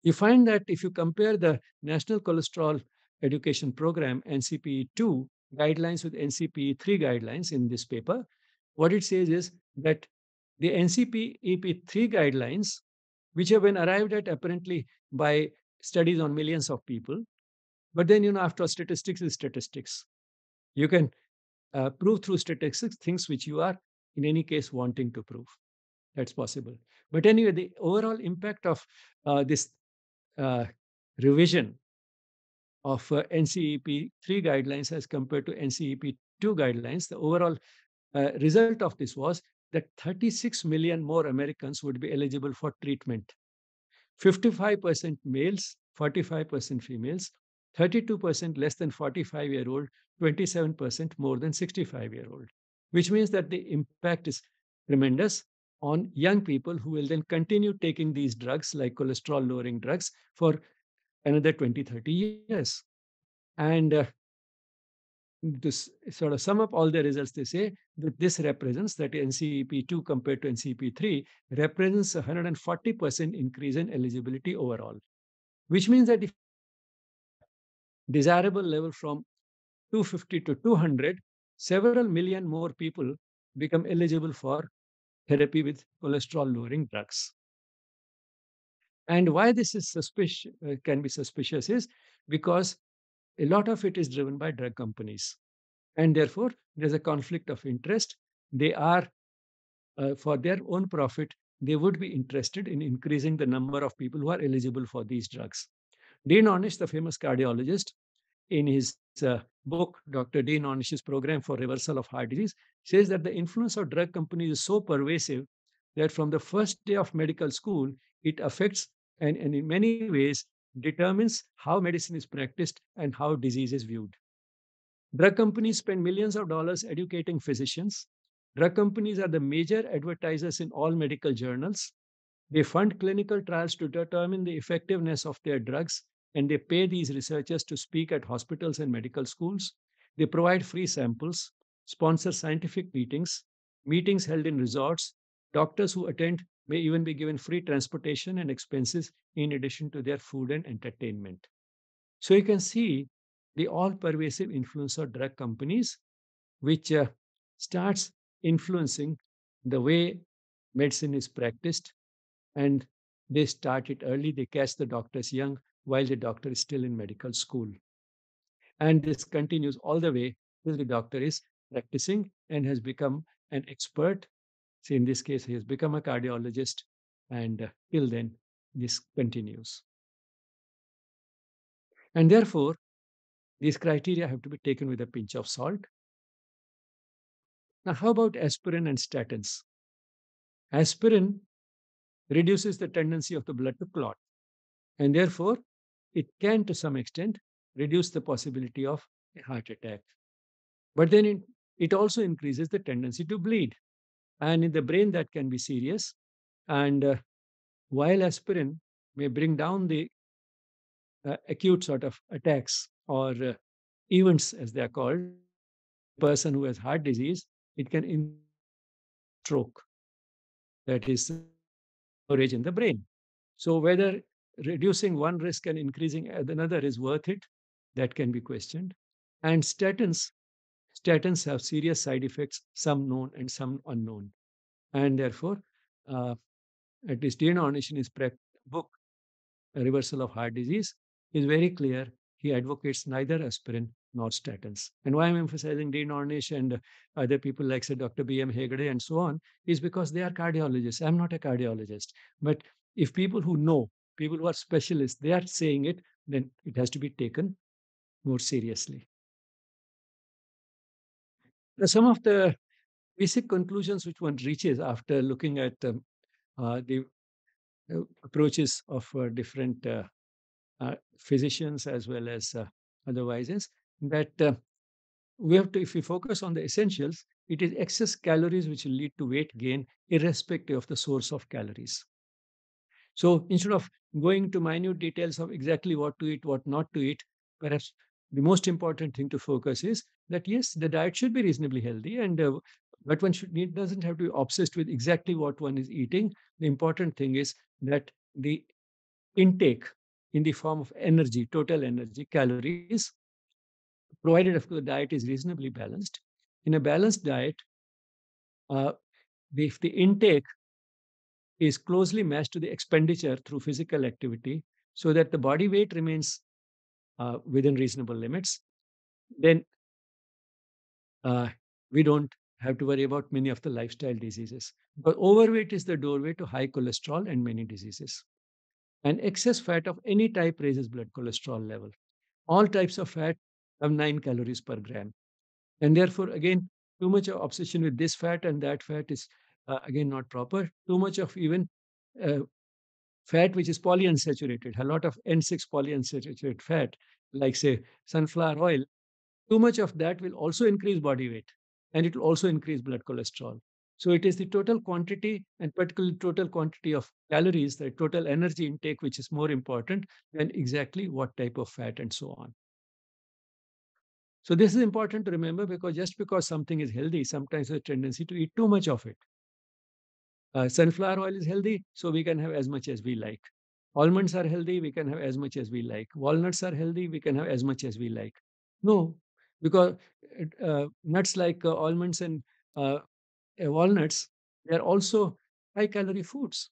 [SPEAKER 1] you find that if you compare the National Cholesterol Education Program, NCP2 guidelines with NCP3 guidelines in this paper, what it says is that the NCP-EP3 guidelines, which have been arrived at apparently by studies on millions of people, but then, after all, statistics is statistics. You can prove through statistics things which you are, in any case, wanting to prove. That's possible. But anyway, the overall impact of this uh, revision of NCEP3 guidelines as compared to NCEP2 guidelines, the overall result of this was that 36 million more Americans would be eligible for treatment. 55% males, 45% females, 32% less than 45-year-old, 27% more than 65-year-old, which means that the impact is tremendous on young people who will then continue taking these drugs like cholesterol lowering drugs for another 20, 30 years. And to sort of sum up all the results, they say that this represents that NCEP2 compared to NCEP3 represents a 140% increase in eligibility overall, which means that if desirable level from 250 to 200, several million more people become eligible for therapy with cholesterol lowering drugs. And why this is can be suspicious is because a lot of it is driven by drug companies. And therefore, there's a conflict of interest. They are, for their own profit, they would be interested in increasing the number of people who are eligible for these drugs. Dean Ornish, the famous cardiologist, in his book, Dr. Dean Ornish's Program for Reversal of Heart Disease, says that the influence of drug companies is so pervasive that from the first day of medical school, it affects and in many ways determines how medicine is practiced and how disease is viewed. Drug companies spend millions of dollars educating physicians. Drug companies are the major advertisers in all medical journals. They fund clinical trials to determine the effectiveness of their drugs, and they pay these researchers to speak at hospitals and medical schools. They provide free samples, sponsor scientific meetings, meetings held in resorts. Doctors who attend may even be given free transportation and expenses in addition to their food and entertainment. So you can see the all pervasive influence of drug companies, which starts influencing the way medicine is practiced. And they start it early, they catch the doctors young while the doctor is still in medical school. And this continues all the way till the doctor is practicing and has become an expert. See, in this case, he has become a cardiologist, and till then, this continues. And therefore, these criteria have to be taken with a pinch of salt. Now, how about aspirin and statins? Aspirin reduces the tendency of the blood to clot, and therefore, it can, to some extent, reduce the possibility of a heart attack. But then it also increases the tendency to bleed. And in the brain, that can be serious. And while aspirin may bring down the acute sort of attacks or events, as they are called, person who has heart disease, it can stroke, that is hemorrhage in the brain. So whether reducing one risk and increasing another is worth it, that can be questioned. And statins have serious side effects, some known and some unknown. And therefore, uh, at least Dean Ornish in his book, A Reversal of Heart Disease, is very clear. He advocates neither aspirin nor statins. And why I'm emphasizing Dean Ornish and other people like, say, Dr. B.M. Hegde and so on, is because they are cardiologists. I'm not a cardiologist. But if people who know, people who are specialists, they are saying it, then it has to be taken more seriously. Now, some of the basic conclusions which one reaches after looking at the approaches of different physicians as well as otherwise is that we have to, if we focus on the essentials, it is excess calories which will lead to weight gain irrespective of the source of calories. So instead of going to minute details of exactly what to eat, what not to eat, perhaps the most important thing to focus is that yes, the diet should be reasonably healthy, and But doesn't have to be obsessed with exactly what one is eating. The important thing is that the intake in the form of energy, total energy, calories, provided if the diet is reasonably balanced. In a balanced diet, uh, if the intake is closely matched to the expenditure through physical activity, so that the body weight remains within reasonable limits, then uh, we don't have to worry about many of the lifestyle diseases. But overweight is the doorway to high cholesterol and many diseases. And excess fat of any type raises blood cholesterol level. All types of fat have 9 calories per gram. And therefore, again, too much of obsession with this fat and that fat is, again, not proper. Too much of even uh, fat which is polyunsaturated, a lot of N6 polyunsaturated fat, like, say, sunflower oil, too much of that will also increase body weight and it will also increase blood cholesterol. So it is the total quantity and particularly total quantity of calories, the total energy intake, which is more important than exactly what type of fat and so on. So this is important to remember because just because something is healthy, sometimes there's a tendency to eat too much of it. Sunflower oil is healthy, so we can have as much as we like. Almonds are healthy, we can have as much as we like. Walnuts are healthy, we can have as much as we like. No, because nuts like almonds and uh, walnuts, they are also high calorie foods.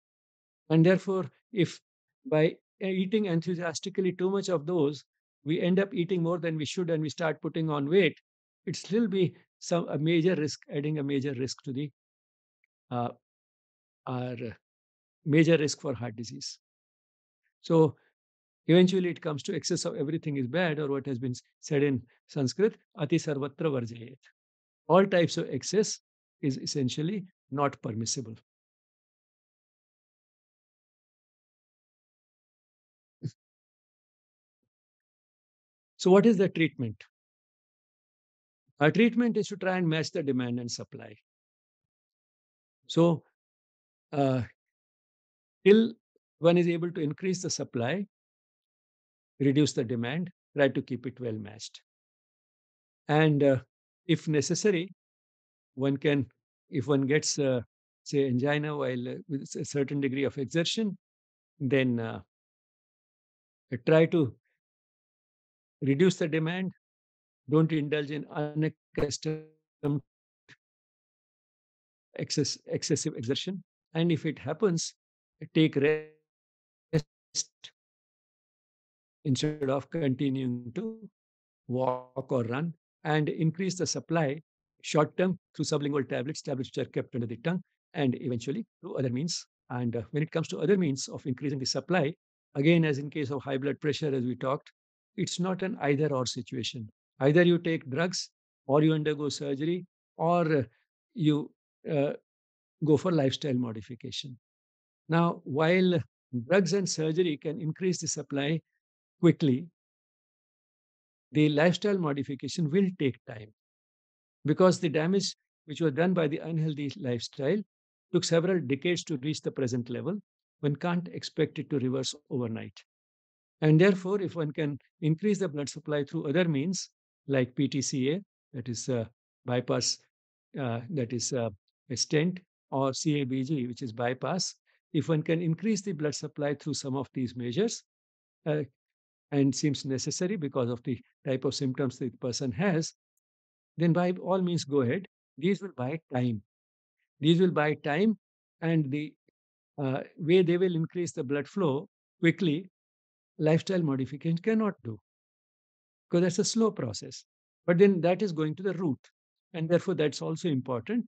[SPEAKER 1] And therefore, if by eating enthusiastically too much of those, we end up eating more than we should and we start putting on weight, it still be a major risk, adding a major risk to the uh, our major risk for heart disease. So eventually it comes to excess of everything is bad, or what has been said in Sanskrit, ati sarvatra varjayet. All types of excess is essentially not permissible. So what is the treatment? Our treatment is to try and match the demand and supply. So uh, till one is able to increase the supply, reduce the demand, try to keep it well matched. And if necessary, one can, if one gets, say, angina while with a certain degree of exertion, then try to reduce the demand. Don't indulge in unaccustomed excessive exertion. And if it happens, take rest instead of continuing to walk or run, and increase the supply short term through sublingual tablets which are kept under the tongue, and eventually through other means. And when it comes to other means of increasing the supply, again, as in case of high blood pressure, as we talked, it's not an either or situation. Either you take drugs, or you undergo surgery, or you uh, go for lifestyle modification. Now, while drugs and surgery can increase the supply quickly, the lifestyle modification will take time because the damage which was done by the unhealthy lifestyle took several decades to reach the present level. One can't expect it to reverse overnight. And therefore, if one can increase the blood supply through other means like PTCA, that is bypass, that is a stent, or CABG, which is bypass, if one can increase the blood supply through some of these measures, uh, and seems necessary because of the type of symptoms the person has, then by all means go ahead. These will buy time. These will buy time, and the way they will increase the blood flow quickly, lifestyle modification cannot do because that's a slow process. But then that is going to the root. And therefore, that's also important.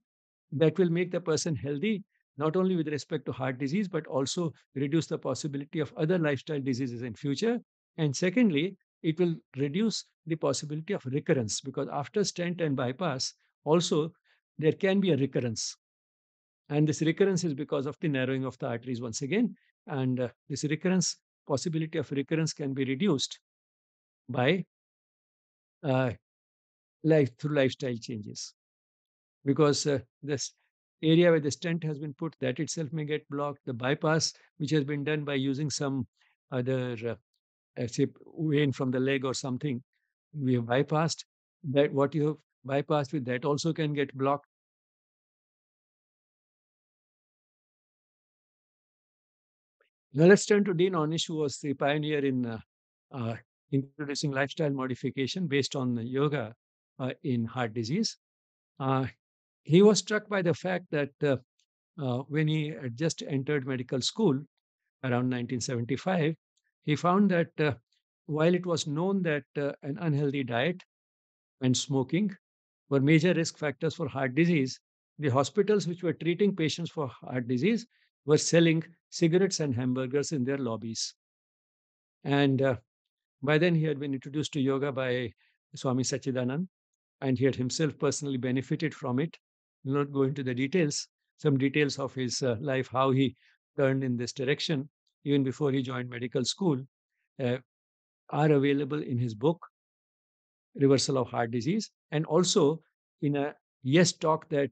[SPEAKER 1] That will make the person healthy, not only with respect to heart disease, but also reduce the possibility of other lifestyle diseases in future. And secondly, it will reduce the possibility of recurrence because after stent and bypass, also there can be a recurrence. And this recurrence is because of the narrowing of the arteries once again. And this recurrence, possibility of recurrence can be reduced by uh, through lifestyle changes because this area where the stent has been put, that itself may get blocked. The bypass, which has been done by using some other, say, vein from the leg or something, we have bypassed that. What you have bypassed with that also can get blocked. Now let's turn to Dean Onish, who was the pioneer in uh, introducing lifestyle modification based on yoga in heart disease. Uh, he was struck by the fact that when he had just entered medical school around 1975, he found that while it was known that an unhealthy diet and smoking were major risk factors for heart disease, the hospitals which were treating patients for heart disease were selling cigarettes and hamburgers in their lobbies. And by then, he had been introduced to yoga by Swami Sachidanand, and he had himself personally benefited from it. I'll not go into the details, some details of his life, how he turned in this direction, even before he joined medical school, uh, are available in his book, Reversal of Heart Disease, and also in a Yes talk that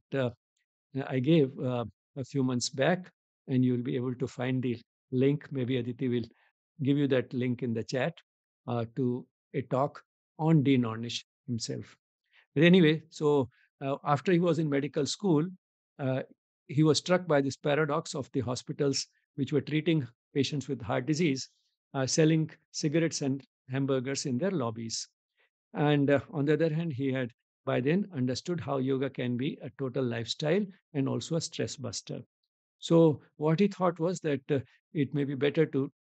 [SPEAKER 1] I gave a few months back, and you'll be able to find the link. Maybe Aditi will give you that link in the chat to a talk on Dean Ornish himself. But anyway, so after he was in medical school, uh, he was struck by this paradox of the hospitals which were treating patients with heart disease, selling cigarettes and hamburgers in their lobbies. And on the other hand, he had by then understood how yoga can be a total lifestyle and also a stress buster. So, what he thought was that it may be better to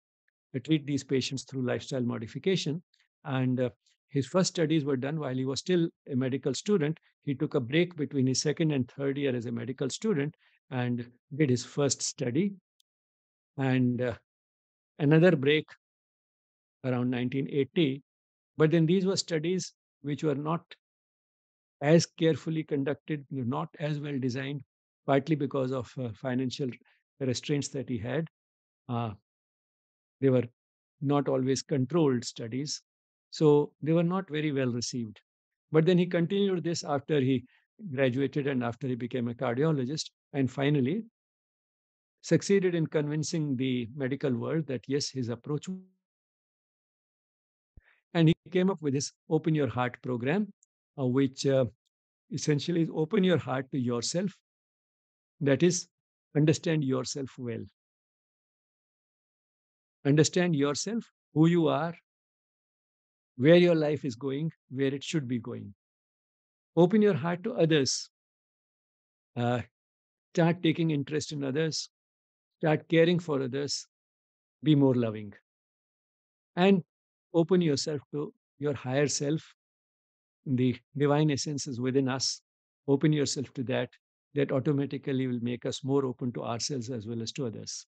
[SPEAKER 1] treat these patients through lifestyle modification. And his first studies were done while he was still a medical student. He took a break between his second and third year as a medical student and did his first study. And another break around 1980. But then these were studies which were not as carefully conducted, not as well designed, partly because of financial restraints that he had. Uh, they were not always controlled studies, so they were not very well received. But then he continued this after he graduated and after he became a cardiologist, and finally succeeded in convincing the medical world that yes, his approach. And he came up with this Open Your Heart program, which essentially is open your heart to yourself. That is, understand yourself well. Understand yourself, who you are, where your life is going, where it should be going. Open your heart to others. Uh, Start taking interest in others. Start caring for others. Be more loving. And open yourself to your higher self. The divine essence is within us. Open yourself to that. That automatically will make us more open to ourselves as well as to others.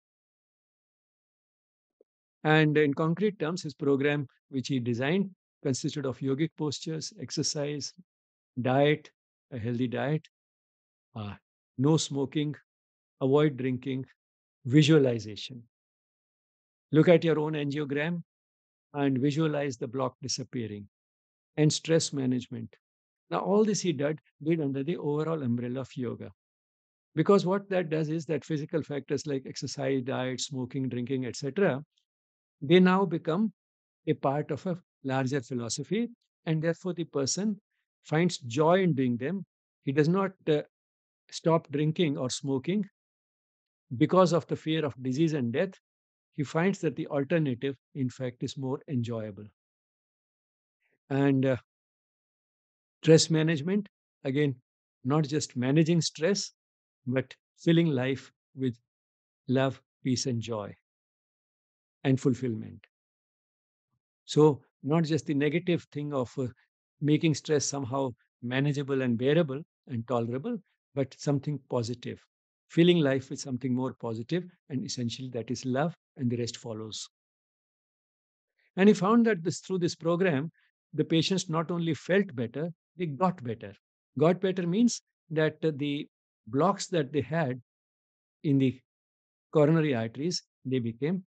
[SPEAKER 1] And in concrete terms, his program, which he designed, consisted of yogic postures, exercise, diet, a healthy diet, uh, no smoking, avoid drinking, visualization. Look at your own angiogram and visualize the block disappearing, and stress management. Now, all this he did under the overall umbrella of yoga. Because what that does is that physical factors like exercise, diet, smoking, drinking, etc., they now become a part of a larger philosophy, and therefore the person finds joy in doing them. He does not stop drinking or smoking because of the fear of disease and death. He finds that the alternative, in fact, is more enjoyable. And stress management, again, not just managing stress, but filling life with love, peace, and joy and fulfillment. So, not just the negative thing of making stress somehow manageable and bearable and tolerable, but something positive, filling life with something more positive, and essentially that is love, and the rest follows. And he found that through this program, the patients not only felt better, they got better. Got better means that the blocks that they had in the coronary arteries, they became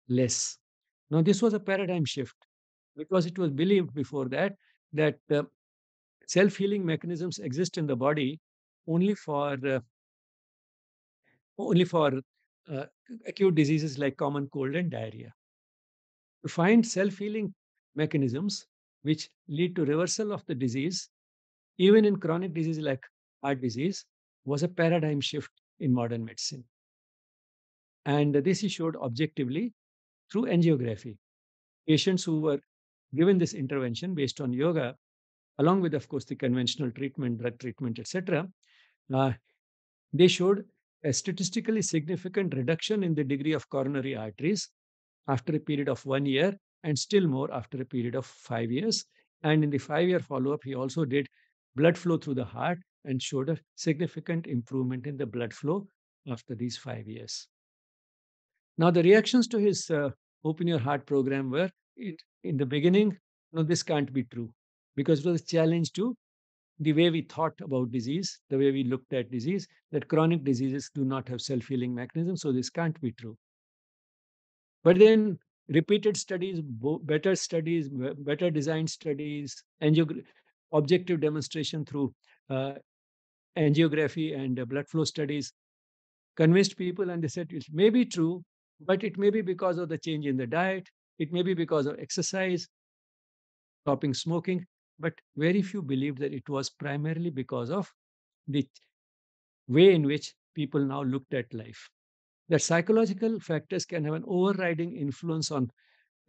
[SPEAKER 1] less. Now, this was a paradigm shift because it was believed before that that self-healing mechanisms exist in the body only for uh, only for uh, acute diseases like common cold and diarrhea. To find self-healing mechanisms which lead to reversal of the disease, even in chronic disease like heart disease, was a paradigm shift in modern medicine. And this is showed objectively through angiography. Patients who were given this intervention based on yoga, along with, of course, the conventional treatment, drug treatment, etc., uh, they showed a statistically significant reduction in the degree of coronary arteries after a period of 1 year, and still more after a period of 5 years. And in the 5 year follow up, he also did blood flow through the heart and showed a significant improvement in the blood flow after these 5 years. Now, the reactions to his Open Your Heart program were in the beginning, no, this can't be true, because it was a challenge to the way we thought about disease, the way we looked at disease, that chronic diseases do not have self healing mechanisms, so this can't be true. But then repeated studies, better studies, better design studies, objective demonstration through uh, angiography and blood flow studies convinced people, and they said it may be true, but it may be because of the change in the diet, it may be because of exercise, stopping smoking, but very few believed that it was primarily because of the way in which people now looked at life. That psychological factors can have an overriding influence on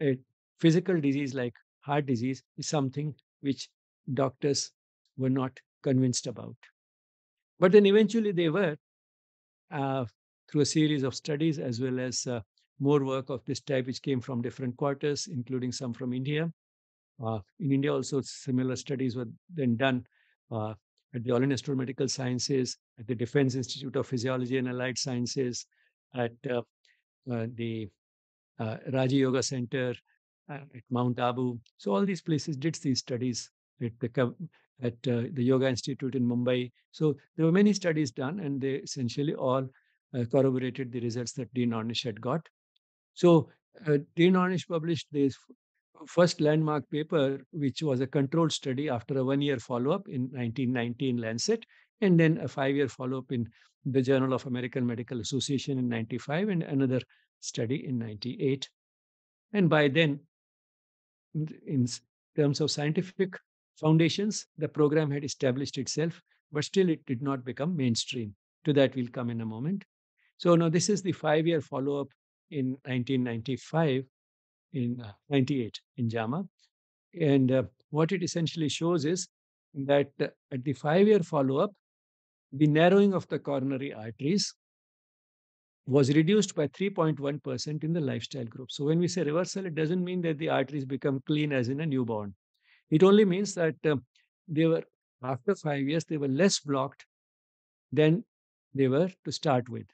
[SPEAKER 1] a physical disease like heart disease is something which doctors were not convinced about. But then eventually they were, uh, through a series of studies as well as more work of this type, which came from different quarters, including some from India. In India, also similar studies were then done uh, at the All India Institute of Medical Sciences, at the Defense Institute of Physiology and Allied Sciences, at the Raji Yoga Center at Mount Abu. So all these places did these studies at the Yoga Institute in Mumbai. So there were many studies done, and they essentially all corroborated the results that Dean Ornish had got. So Dean Ornish published this first landmark paper, which was a controlled study after a 1 year follow-up in 1990 in Lancet, and then a 5 year follow-up in the Journal of American Medical Association in 95, and another study in 98. And by then, in terms of scientific foundations, the program had established itself, but still it did not become mainstream. To that, we'll come in a moment. So now this is the 5 year follow up in 1995, in 98 in JAMA. And what it essentially shows is that at the 5 year follow up, the narrowing of the coronary arteries was reduced by 3.1% in the lifestyle group. So when we say reversal, it doesn't mean that the arteries become clean as in a newborn. It only means that they were, after 5 years, they were less blocked than they were to start with.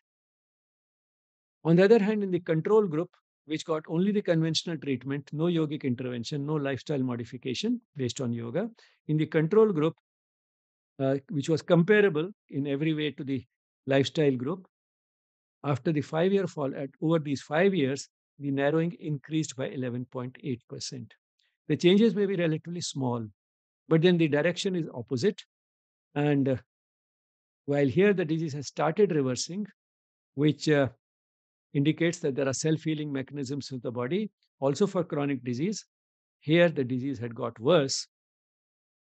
[SPEAKER 1] On the other hand, in the control group, which got only the conventional treatment, no yogic intervention, no lifestyle modification based on yoga, in the control group, which was comparable in every way to the lifestyle group, after the 5 year fall, over these 5 years, the narrowing increased by 11.8%. The changes may be relatively small, but then the direction is opposite. And while here the disease has started reversing, which indicates that there are self healing mechanisms of the body, also for chronic disease, here the disease had got worse.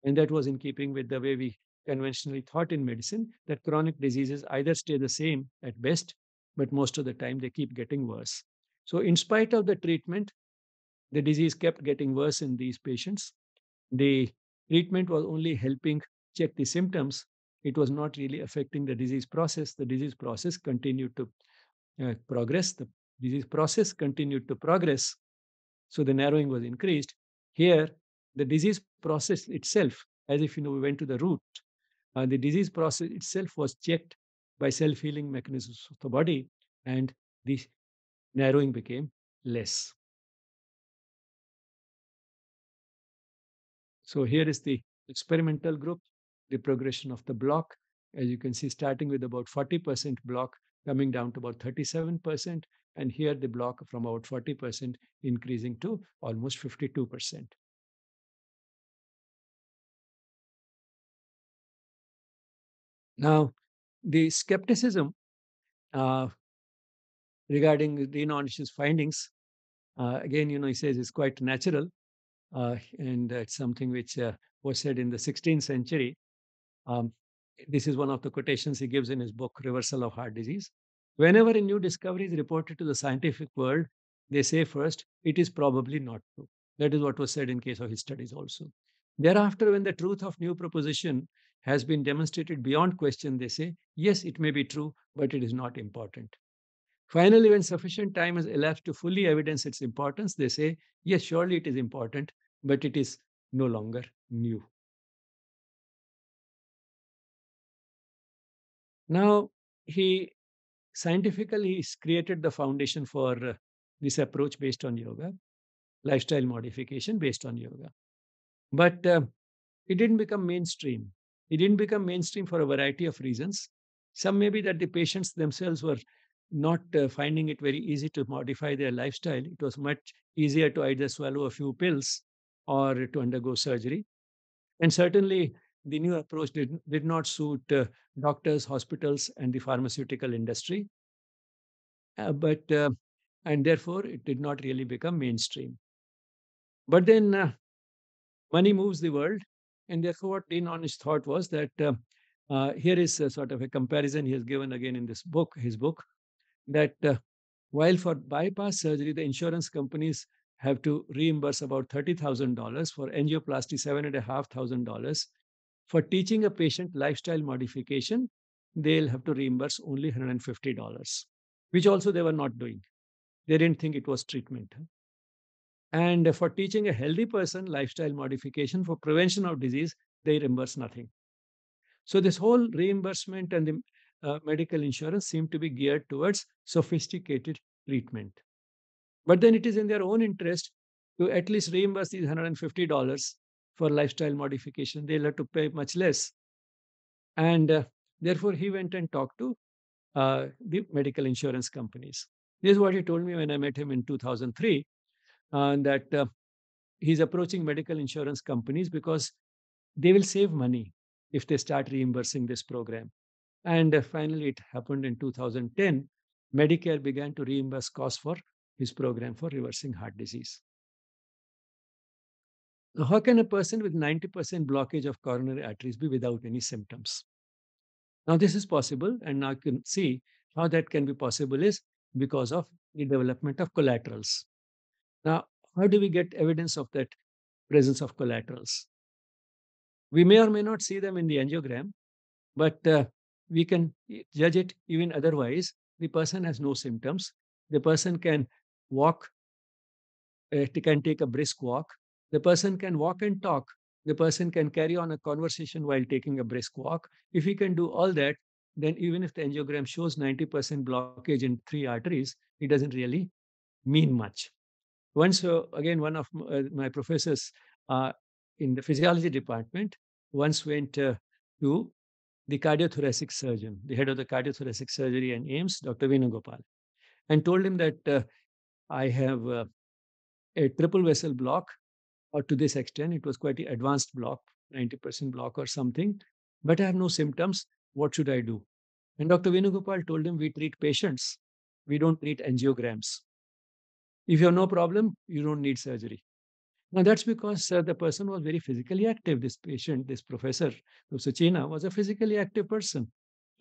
[SPEAKER 1] And that was in keeping with the way we conventionally thought in medicine, that chronic diseases either stay the same at best, but most of the time they keep getting worse. So, in spite of the treatment, the disease kept getting worse in these patients. The treatment was only helping check the symptoms. It was not really affecting the disease process. The disease process continued to progress. The disease process continued to progress. So the narrowing was increased. Here, the disease process itself, as if we went to the root, the disease process itself was checked by self-healing mechanisms of the body, and the narrowing became less. So here is the experimental group, the progression of the block. As you can see, starting with about 40% block, coming down to about 37%, and here the block from about 40% increasing to almost 52%. Now, the skepticism uh, regarding Dean Ornish's findings, again, he says it's quite natural, and it's something which was said in the 16th century. Um, this is one of the quotations he gives in his book, Reversal of Heart Disease. Whenever a new discovery is reported to the scientific world, they say first, it is probably not true. That is what was said in case of his studies also. Thereafter, when the truth of new proposition has been demonstrated beyond question, they say, yes, it may be true, but it is not important. Finally, when sufficient time has elapsed to fully evidence its importance, they say, yes, surely it is important, but it is no longer new. Now, he scientifically he's created the foundation for this approach based on yoga, lifestyle modification based on yoga. But it didn't become mainstream. It didn't become mainstream for a variety of reasons. Some may be that the patients themselves were not finding it very easy to modify their lifestyle. It was much easier to either swallow a few pills or to undergo surgery. And certainly, the new approach did not suit doctors, hospitals, and the pharmaceutical industry. But and therefore, it did not really become mainstream. But then money moves the world, and therefore, what Dean Onish thought was that here is a sort of a comparison he has given again in this book, his book, that while for bypass surgery, the insurance companies have to reimburse about $30,000 for angioplasty, $7,500. For teaching a patient lifestyle modification, they'll have to reimburse only $150, which also they were not doing. They didn't think it was treatment. And for teaching a healthy person lifestyle modification for prevention of disease, they reimburse nothing. So this whole reimbursement and the medical insurance seem to be geared towards sophisticated treatment. But then it is in their own interest to at least reimburse these $150 for lifestyle modification. They'll have to pay much less. And therefore, he went and talked to the medical insurance companies. This is what he told me when I met him in 2003, that he's approaching medical insurance companies because they will save money if they start reimbursing this program. And finally, it happened in 2010. Medicare began to reimburse costs for his program for reversing heart disease. Now, how can a person with 90% blockage of coronary arteries be without any symptoms? Now, this is possible, and now you can see how that can be possible is because of the development of collaterals. Now, how do we get evidence of that presence of collaterals? We may or may not see them in the angiogram, but we can judge it even otherwise. The person has no symptoms. The person can walk, can take a brisk walk. The person can walk and talk. The person can carry on a conversation while taking a brisk walk. If he can do all that, then even if the angiogram shows 90% blockage in three arteries, it doesn't really mean much. Once, again, one of my professors in the physiology department once went to the cardiothoracic surgeon, the head of the cardiothoracic surgery and AIMS, Dr. Venugopal, and told him that I have a triple vessel block, or to this extent, it was quite an advanced block, 90% block or something, but I have no symptoms. What should I do? And Dr. Venugopal told him, we treat patients, we don't treat angiograms. If you have no problem, you don't need surgery. Now, that's because the person was very physically active. This patient, this professor, Professor China, was a physically active person.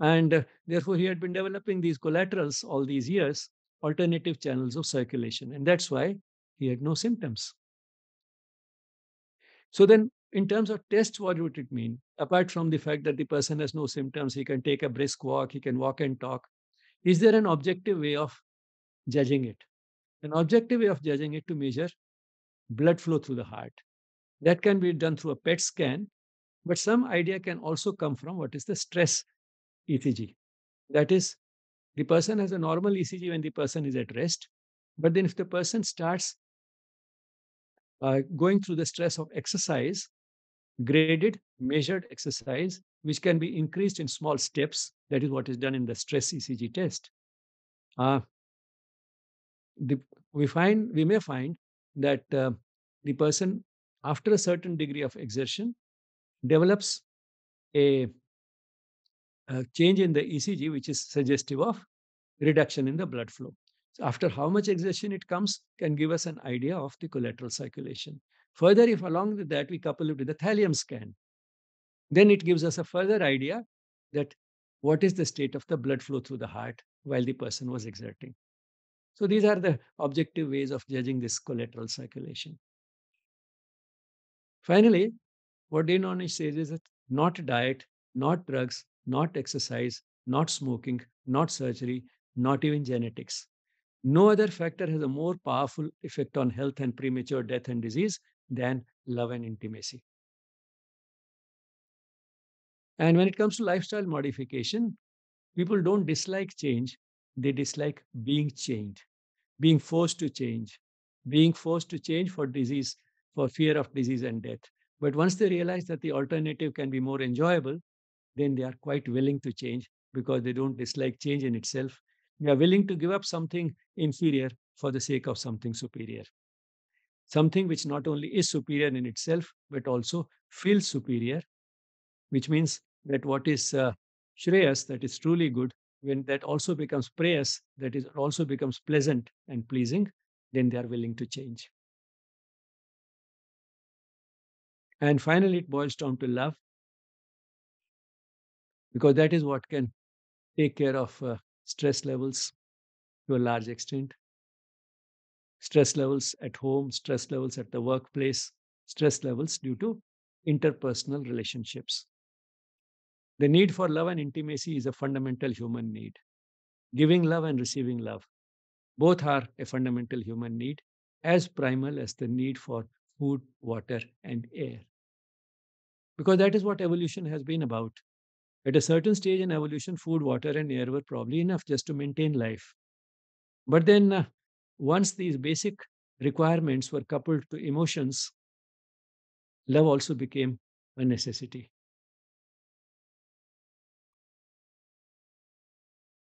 [SPEAKER 1] And therefore, he had been developing these collaterals all these years, alternative channels of circulation. And that's why he had no symptoms. So then, in terms of tests, what would it mean? Apart from the fact that the person has no symptoms, he can take a brisk walk, he can walk and talk. Is there an objective way of judging it? An objective way of judging it to measure blood flow through the heart. That can be done through a PET scan, but some idea can also come from what is the stress ECG. That is, the person has a normal ECG when the person is at rest, but then if the person starts going through the stress of exercise, graded, measured exercise, which can be increased in small steps, that is what is done in the stress ECG test. Uh, we may find that the person, after a certain degree of exertion, develops a change in the ECG, which is suggestive of reduction in the blood flow. So after how much exertion it comes can give us an idea of the collateral circulation. Further, if along with that we couple it with the thallium scan, then it gives us a further idea that what is the state of the blood flow through the heart, while the person was exerting. So these are the objective ways of judging this collateral circulation. Finally, what Dean Onish says is that not diet, not drugs, not exercise, not smoking, not surgery, not even genetics. No other factor has a more powerful effect on health and premature death and disease than love and intimacy. And when it comes to lifestyle modification, people don't dislike change, they dislike being changed, being forced to change, being forced to change for disease, for fear of disease and death. But once they realize that the alternative can be more enjoyable, then they are quite willing to change because they don't dislike change in itself. They are willing to give up something inferior for the sake of something superior. Something which not only is superior in itself, but also feels superior, which means that what is Shreyas, that is truly good, when that also becomes Preyas, that is also becomes pleasant and pleasing, then they are willing to change. And finally, it boils down to love, because that is what can take care of stress levels to a large extent. Stress levels at home, stress levels at the workplace, stress levels due to interpersonal relationships. The need for love and intimacy is a fundamental human need. Giving love and receiving love, both are a fundamental human need, as primal as the need for food, water, and air. Because that is what evolution has been about. At a certain stage in evolution, food, water, and air were probably enough just to maintain life. But then, once these basic requirements were coupled to emotions, love also became a necessity.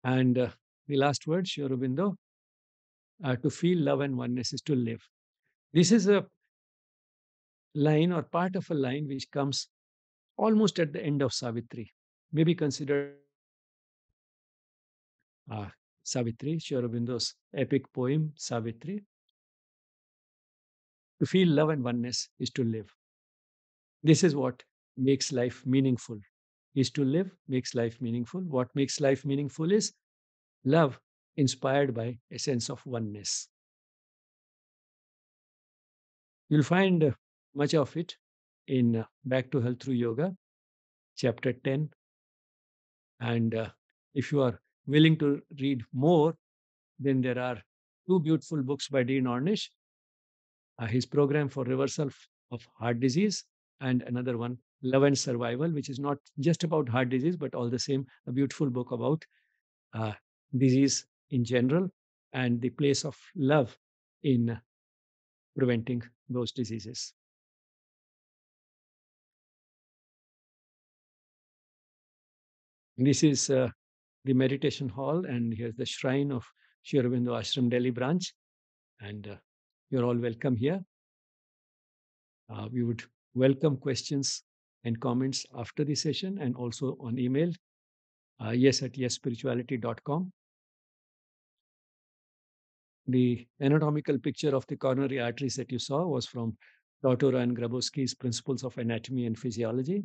[SPEAKER 1] And the last word, Sri Aurobindo, to feel love and oneness is to live. This is a line or part of a line which comes almost at the end of Savitri, maybe considered Savitri, Sri Aurobindo's epic poem, Savitri. To feel love and oneness is to live. This is what makes life meaningful. Is to live makes life meaningful. What makes life meaningful is love inspired by a sense of oneness. You'll find much of it in Back to Health Through Yoga, chapter 10. And if you are willing to read more, then there are two beautiful books by Dean Ornish, his program for reversal of heart disease, and another one, Love and Survival, which is not just about heart disease, but all the same, a beautiful book about uh, disease in general and the place of love in preventing those diseases. This is the meditation hall, and here's the shrine of Sri Aurobindo Ashram Delhi branch, and you're all welcome here. We would welcome questions and comments after the session and also on email, yes@yesspirituality.com. The anatomical picture of the coronary arteries that you saw was from Dr. and Grabowski's Principles of Anatomy and Physiology.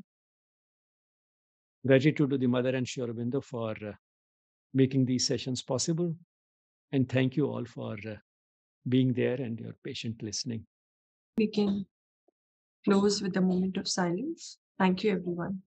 [SPEAKER 1] Gratitude to the mother and Sri Aurobindo for making these sessions possible. And thank you all for being there and your patient listening.
[SPEAKER 2] We can close with a moment of silence. Thank you, everyone.